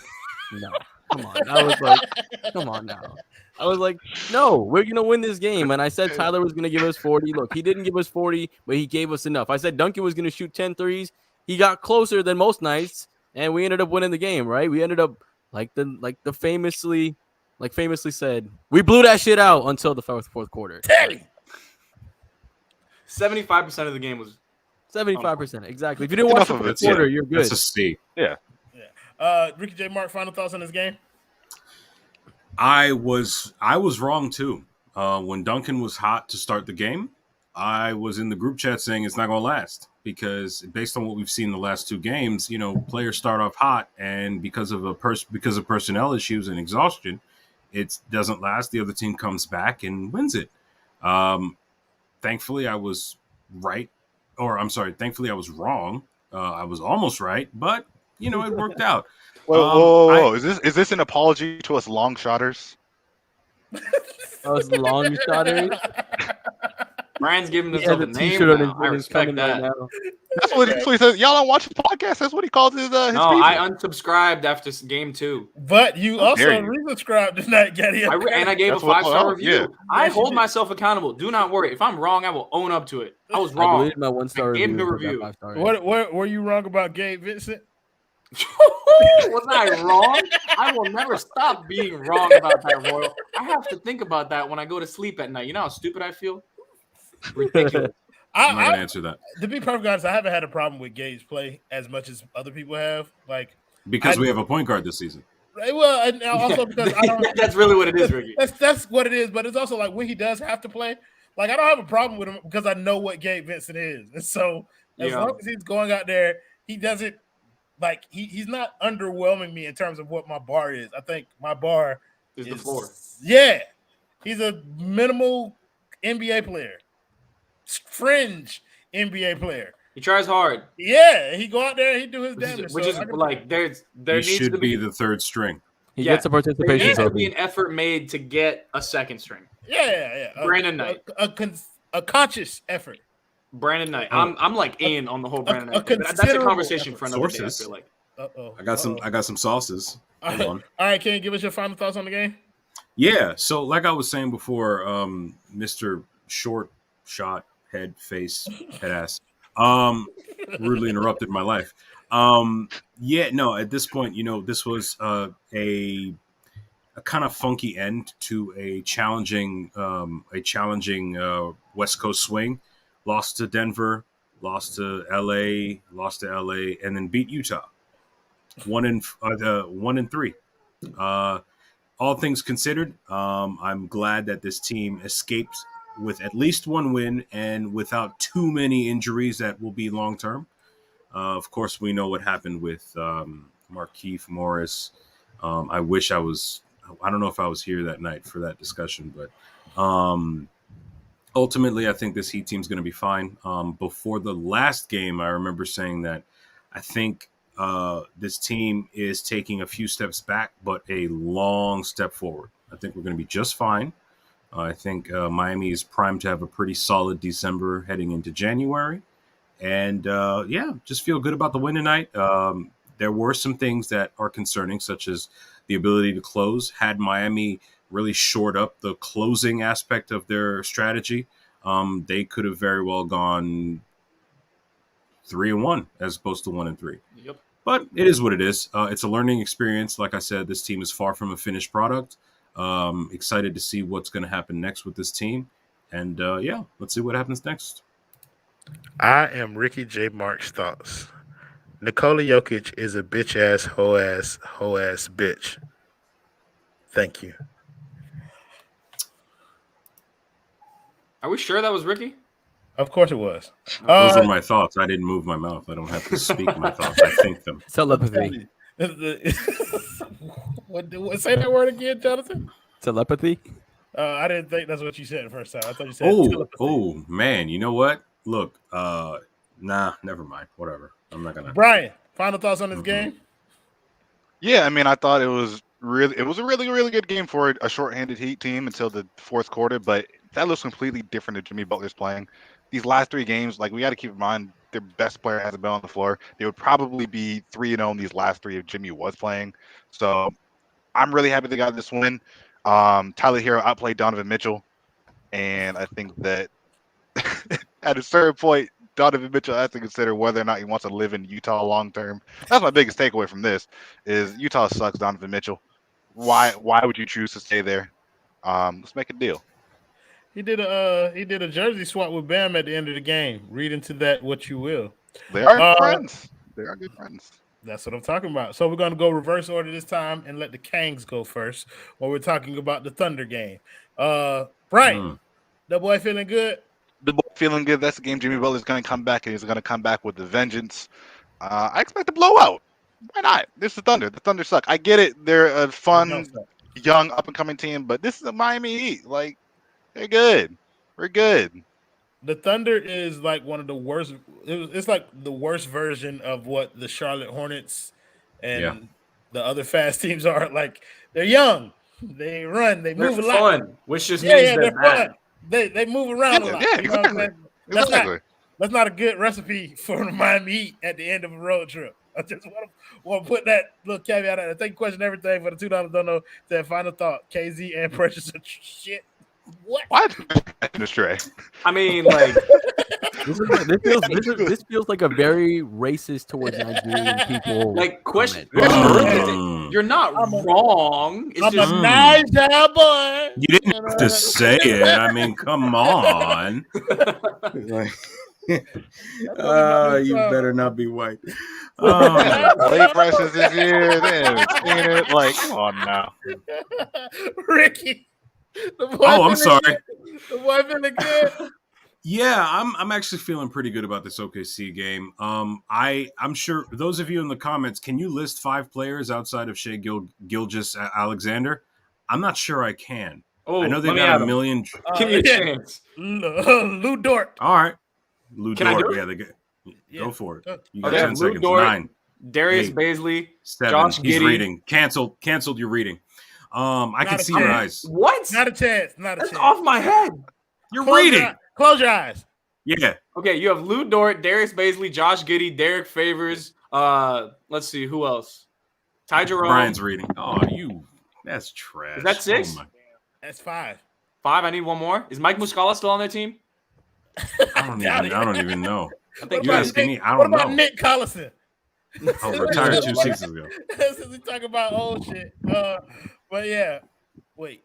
"No, come on." I was like, "Come on now." I was like, "No, we're gonna win this game." And I said Tyler was gonna give us 40. Look, he didn't give us 40, but he gave us enough. I said Duncan was gonna shoot 10 threes. He got closer than most nights, and we ended up winning the game. Right? We ended up like the famously said, we blew that shit out until the fourth quarter. 75% of the game was 75%, exactly. If you didn't watch the Enough of fourth it, quarter, you're good. That's a C. Ricky J. Mark, final thoughts on this game? I was wrong too. When Duncan was hot to start the game, I was in the group chat saying it's not going to last because based on what we've seen in the last 2 games, players start off hot, and because of personnel issues and exhaustion, it doesn't last. The other team comes back and wins it. Thankfully, I was right, or I'm sorry. Thankfully, I was wrong. I was almost right, but it worked out. Whoa! Is this an apology to us long shotters? Us long shotters. Brian's giving He himself has a a name t-shirt on his now. I fingers respect coming that. right now. That's what he says. Y'all don't watch his podcast. That's what he calls his No, people. I unsubscribed after game 2. But you How also dare you. resubscribed tonight, Getty. And I gave That's a what- 5-star oh, review. yeah. I Yes, you hold did. myself accountable. Do not worry. If I'm wrong, I will own up to it. I was I wrong. deleted my 1-star I gave review. him a and put that review. 5-star. What were you wrong about Gabe Vincent? Was I wrong? I will never stop being wrong about that, Royal. I have to think about that when I go to sleep at night. You know how stupid I feel? Ridiculous. I'm not going to answer that. To be perfectly honest, I haven't had a problem with Gabe's play as much as other people have. Because we have a point guard this season. Well, and also because I don't. That's really what it is, Ricky. That's what it is. But it's also like when he does have to play, I don't have a problem with him because I know what Gabe Vincent is, and so as long as he's going out there, he doesn't he's not underwhelming me in terms of what my bar is. I think my bar is the floor. Yeah, he's a minimal NBA player, fringe NBA player. He tries hard. Yeah, he go out there and he do his damage. Which is like there He needs should to be the third string. He gets a participation There needs to trophy. be an effort made to get a second string. Yeah. Brandon Knight. A conscious effort. Brandon Knight. I'm like in on the whole Brandon Knight. That's a conversation for another day, I feel like. I got some sauces. All right, can you give us your final thoughts on the game? Yeah, so like I was saying before, Mr. Short Shot Head Face Head Ass rudely interrupted my life. At this point, this was a kind of funky end to a challenging West Coast swing. Lost to Denver, lost to LA, and then beat Utah. 1-3. All things considered, I'm glad that this team escaped with at least one win and without too many injuries that will be long term. Of course, we know what happened with Markieff Morris. I wish I was. I don't know if I was here that night for that discussion, but ultimately, I think this Heat team's going to be fine. Before the last game, I remember saying that I think this team is taking a few steps back, but a long step forward. I think we're going to be just fine. I think Miami is primed to have a pretty solid December heading into January. And, just feel good about the win tonight. There were some things that are concerning, such as the ability to close. Had Miami really shored up the closing aspect of their strategy, they could have very well gone 3-1 as opposed to 1-3. Yep. But it is what it is. It's a learning experience. Like I said, this team is far from a finished product. Excited to see what's going to happen next with this team. And, let's see what happens next. I am Ricky J. Mark's thoughts. Nikola Jokic is a bitch-ass, hoe-ass bitch. Thank you. Are we sure that was Ricky? Of course it was. Those were my thoughts. I didn't move my mouth. I don't have to speak my thoughts. I think them. Telepathy. What, say that word again, Jonathan? Telepathy? I didn't think that's what you said the first time. I thought you said telepathy. Oh, man. You know what? Look, never mind. Whatever. I'm not going to. Brian, final thoughts on this game? Yeah, I mean, I thought it was a really, really good game for a shorthanded Heat team until the fourth quarter, but that looks completely different than Jimmy Butler's playing. These last 3 games, we got to keep in mind their best player hasn't been on the floor. They would probably be 3-0 in these last 3 if Jimmy was playing. So I'm really happy they got this win. Tyler Hero outplayed Donovan Mitchell, and I think that at a certain point, Donovan Mitchell has to consider whether or not he wants to live in Utah long term. That's my biggest takeaway from this: is Utah sucks. Donovan Mitchell. Why would you choose to stay there? Let's make a deal. He did a jersey swap with Bam at the end of the game. Read into that what you will. They are friends. They are good friends. That's what I'm talking about. So we're going to go reverse order this time and let the Kangs go first while we're talking about the Thunder game. Brian, the boy feeling good? The boy feeling good. That's the game Jimmy Butler's going to come back, and he's going to come back with a vengeance. I expect a blowout. Why not? This is the Thunder. The Thunder suck. I get it. They're a fun, young, up-and-coming team, but this is a Miami Heat. Like, they're good. We're good. The Thunder is like one of the worst. It's like the worst version of what the Charlotte Hornets and the other fast teams are. Like, they're young. They run. They move a lot. Fun, which just means they're bad. Fun. They move around a lot. Yeah, exactly. That's not a good recipe for the Miami Heat at the end of a road trip. I just want to put that little caveat out. I think question everything for the $2 don't know. That final thought. KZ and Precious are shit. What? Astray. I mean, like this feels like a very racist towards Nigerian people. Like question. You're not wrong. It's I'm just a Niger boy. You didn't have to say it. I mean, come on. You better not be white. Late Precious this year. They haven't seen it. Like, come on now. Ricky. I'm sorry. The boy feeling good. Yeah, I'm actually feeling pretty good about this OKC game. I'm sure those of you in the comments, can you list 5 players outside of Shai Gilgeous-Alexander? I'm not sure I can. Oh, I know they've got a million. Give me a chance. Lou Dort. All right, Lou Can Dort. I do it? Yeah, go for it. You got Okay, 10 Lou seconds. Dort, 9, Darius 8, Baisley, 7. Josh He's Giddey. reading. Canceled your reading. I can see your eyes. What? Not a chance. That's off my head. You're reading. Close your eyes. Yeah. Okay, you have Lou Dort, Darius Baisley, Josh Giddey, Derek Favors. Let's see who else. Ty Jerome. Brian's reading. Oh, that's trash. Is that 6? Oh, That's 5. 5. I need one more. Is Mike Muscala still on their team? I don't even know. I think You asking me? I What don't about know. Nick Collison? Oh, retired 2 seasons ago. Since we talk about old shit. But yeah. Wait.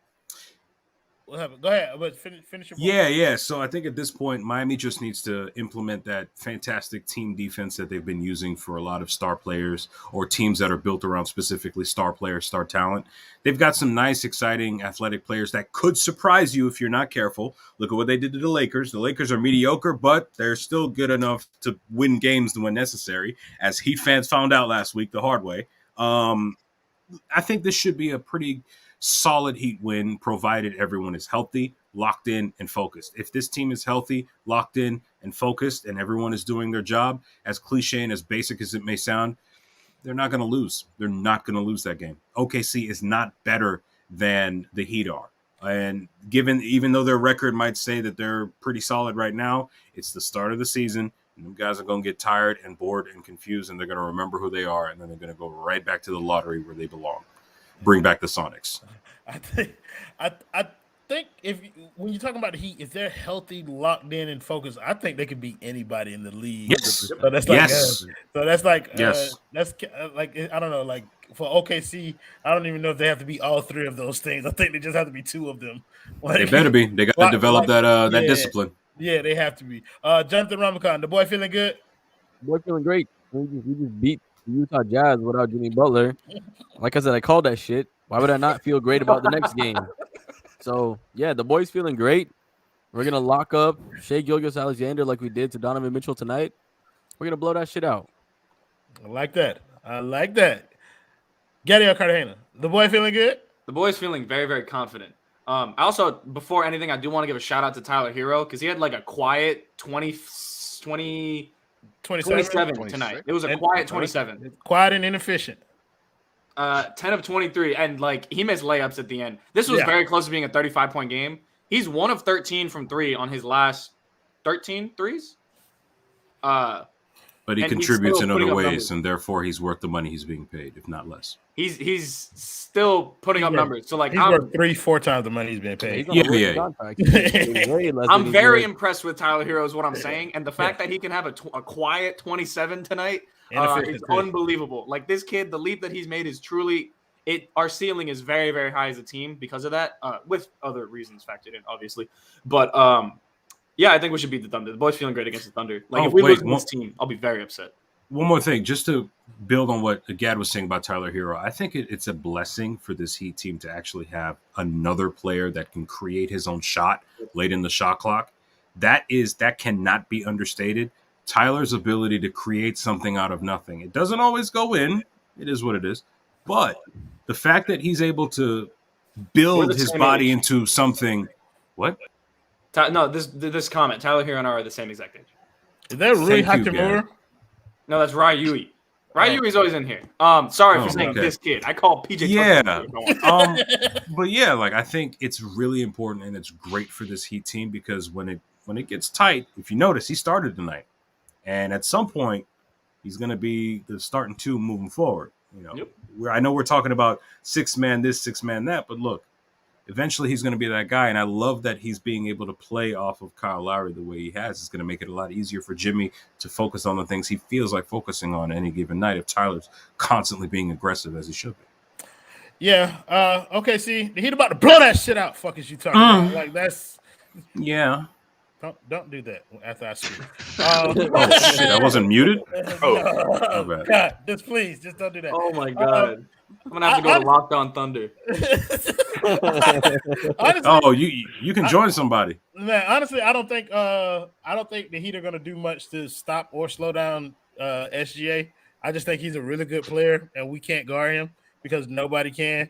What happened? Go ahead. But finish your point. Yeah. So I think at this point, Miami just needs to implement that fantastic team defense that they've been using for a lot of star players or teams that are built around specifically star players, star talent. They've got some nice, exciting, athletic players that could surprise you if you're not careful. Look at what they did to the Lakers. The Lakers are mediocre, but they're still good enough to win games when necessary, as Heat fans found out last week the hard way. I think this should be a pretty solid Heat win, provided everyone is healthy, locked in, and focused. If this team is healthy, locked in, and focused, and everyone is doing their job, as cliche and as basic as it may sound, they're not going to lose. They're not going to lose that game. OKC is not better than the Heat are. And even though their record might say that they're pretty solid right now, it's the start of the season. And them guys are going to get tired and bored and confused, and they're going to remember who they are, and then they're going to go right back to the lottery where they belong. Bring back the Sonics. I think when you're talking about the Heat, if they're healthy, locked in, and focused, I think they could beat anybody in the league. Yes. So that's like, yes. That's like I don't know, like for OKC, I don't even know if they have to be all 3 of those things. I think they just have to be 2 of them. Like, They better be. They got to develop that discipline. Yeah, they have to be. Jonathan Ramakan, the boy feeling good? Boy feeling great. We just beat the Utah Jazz without Jimmy Butler. Like I said, I called that shit. Why would I not feel great about the next game? So, yeah, the boy's feeling great. We're going to lock up Shai Gilgeous-Alexander like we did to Donovan Mitchell tonight. We're going to blow that shit out. I like that. Gabriel Cartagena, the boy feeling good? The boy's feeling very, very confident. I also, before anything, I do want to give a shout out to Tyler Hiro because he had like a quiet 27 tonight. It was a quiet 27. Quiet and inefficient. 10 of 23, and like he missed layups at the end. This was very close to being a 35-point game. He's 1 of 13 from 3 on his last 13 threes. But he contributes in other ways, and therefore he's worth the money he's being paid, if not less. He's still putting up numbers. So like he's worth 3-4 times the money he's being paid. I'm very impressed with Tyler Hiro is what I'm saying, and the fact that he can have a quiet 27 tonight is unbelievable. Like this kid, the leap that he's made is truly our ceiling is very, very high as a team because of that, with other reasons factored in, obviously. But yeah, I think we should beat the Thunder. The boys feeling great against the Thunder. Like if we lose this team, I'll be very upset. One more thing, just to build on what Gad was saying about Tyler Hiro, I think it's a blessing for this Heat team to actually have another player that can create his own shot late in the shot clock. that cannot be understated. Tyler's ability to create something out of nothing. It doesn't always go in. It is what it is. But the fact that he's able to build his body into something. What? No, this comment. Tyler Hiro and I are the same exact age. Is that really Hachimura? No, that's Ryui. Ryui's always in here. Sorry for saying this kid. I call PJ. Yeah. But yeah, like I think it's really important and it's great for this Heat team because when it gets tight, if you notice, he started tonight, and at some point, he's going to be the starting two moving forward. You know, I know we're talking about 6-man this, 6-man that, but look, eventually he's going to be that guy, and I love that he's being able to play off of Kyle Lowry the way he has. It's going to make it a lot easier for Jimmy to focus on the things he feels like focusing on any given night if Tyler's constantly being aggressive as he should be. Yeah. Okay, see, the Heat about to blow that shit out. Fuck is you talking about? Like, that's... Yeah. Don't do that after I speak. Oh, shit, I wasn't muted? Oh, God, just please, just don't do that. Oh, my God. I'm going to have to go to Locked On Thunder. Honestly, you can join somebody. Man, honestly, I don't think the Heat are going to do much to stop or slow down SGA. I just think he's a really good player, and we can't guard him because nobody can.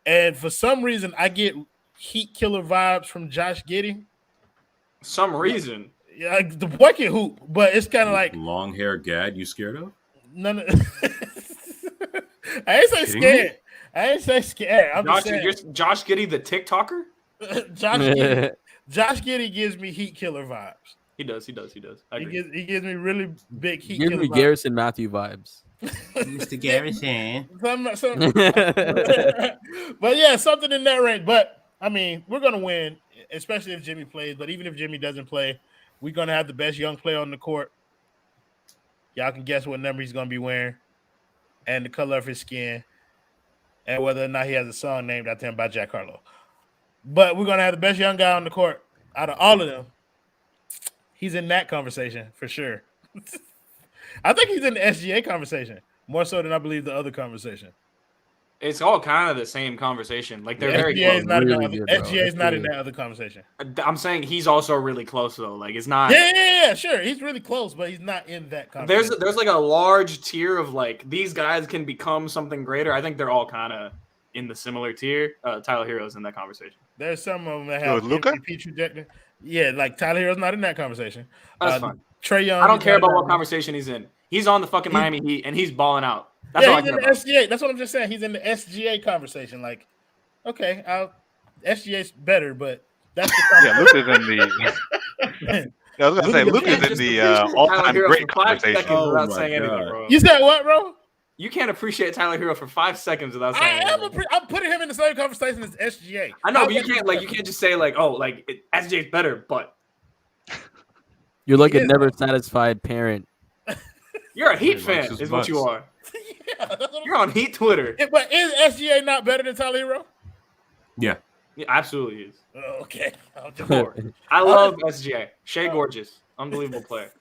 And for some reason, I get Heat killer vibes from Josh Giddey. Some reason. Yeah, the boy can hoop, but it's kind of like long hair Gad. You scared of? None of I ain't say scared. I ain't say scared. I'm just saying. You're Josh Giddey, the TikToker? Josh Giddey gives me Heat killer vibes. He does. He gives me really big Heat killer vibes. Give me Garrison Matthew vibes. Mr. Garrison. But yeah, something in that range. But I mean, we're gonna win, especially if Jimmy plays. But even if Jimmy doesn't play, we're gonna have the best young player on the court. Y'all can guess what number he's gonna be wearing, and the color of his skin, and whether or not he has a song named after him by Jack Harlow. But we're gonna have the best young guy on the court out of all of them. He's in that conversation for sure. I think he's in the SGA conversation more so than I believe the other conversation. It's all kind of the same conversation. Like they're very SGA close. SGA is not in that other conversation. I'm saying he's also really close though. Like it's not. Yeah, sure. He's really close, but he's not in that conversation. There's like a large tier of like these guys can become something greater. I think they're all kind of in the similar tier. Tyler Hero's in that conversation. There's some of them that have MVP trajectory. Yeah, like Tyler Hero's not in that conversation. That's fine. Trae Young. I don't care about what conversation he's in. He's on the fucking Miami Heat and he's balling out. That's all he's in the SGA. That's what I'm just saying. He's in the SGA conversation. Like, okay, SGA's better, but that's the Luka's in the. I was gonna say Luka's in the all-time great conversation. Without saying anything, bro. You said what, bro? You can't appreciate Tyler Hero for 5 seconds without saying anything. I'm putting him in the same conversation as SGA. I know, but you can't just say SGA's better, but you're like a never satisfied parent. You're a Heat fan, is what you are. Yeah, you're on Heat Twitter. But is SGA not better than Tyler Hero? Yeah. Yeah, absolutely is. Okay. I love SGA. Shea Gorgeous. Unbelievable player.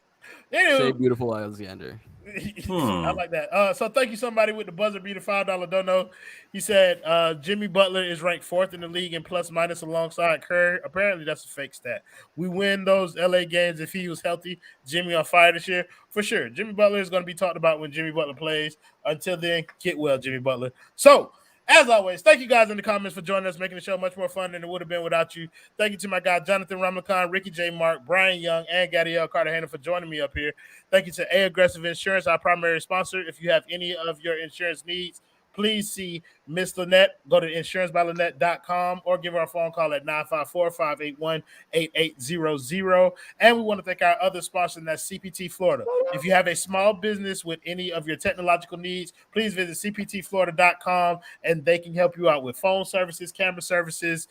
Anyway. Shea Beautiful Alexander. I like that. So thank you, somebody with the buzzer beater $5 dono. He said Jimmy Butler is ranked 4th in the league in plus minus alongside Curry. Apparently, that's a fake stat. We win those LA games if he was healthy. Jimmy on fire this year for sure. Jimmy Butler is going to be talked about when Jimmy Butler plays. Until then, get well, Jimmy Butler. So, as always, thank you guys in the comments for joining us, making the show much more fun than it would have been without you. Thank you to my guy, Jonathan Ramlakan, Ricky J. Mark, Brian Young, and Gadiel Cartagena for joining me up here. Thank you to A Aggressive Insurance, our primary sponsor. If you have any of your insurance needs, please see Miss Lynette. Go to insurancebylynette.com or give her a phone call at 954-581-8800. And we want to thank our other sponsor, and that's CPT Florida. If you have a small business with any of your technological needs, please visit cptflorida.com, and they can help you out with phone services, camera services,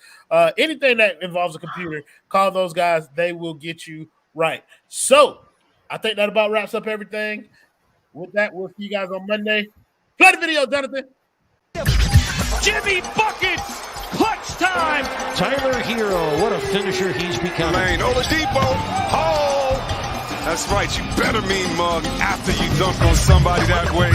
anything that involves a computer. Call those guys. They will get you right. So I think that about wraps up everything. With that, we'll see you guys on Monday. Play the video, Jonathan. Jimmy buckets! Clutch time! Tyler Hiro, what a finisher he's become. Lane, Oladipo. Oh! That's right. You better mean mug after you dunk on somebody that way.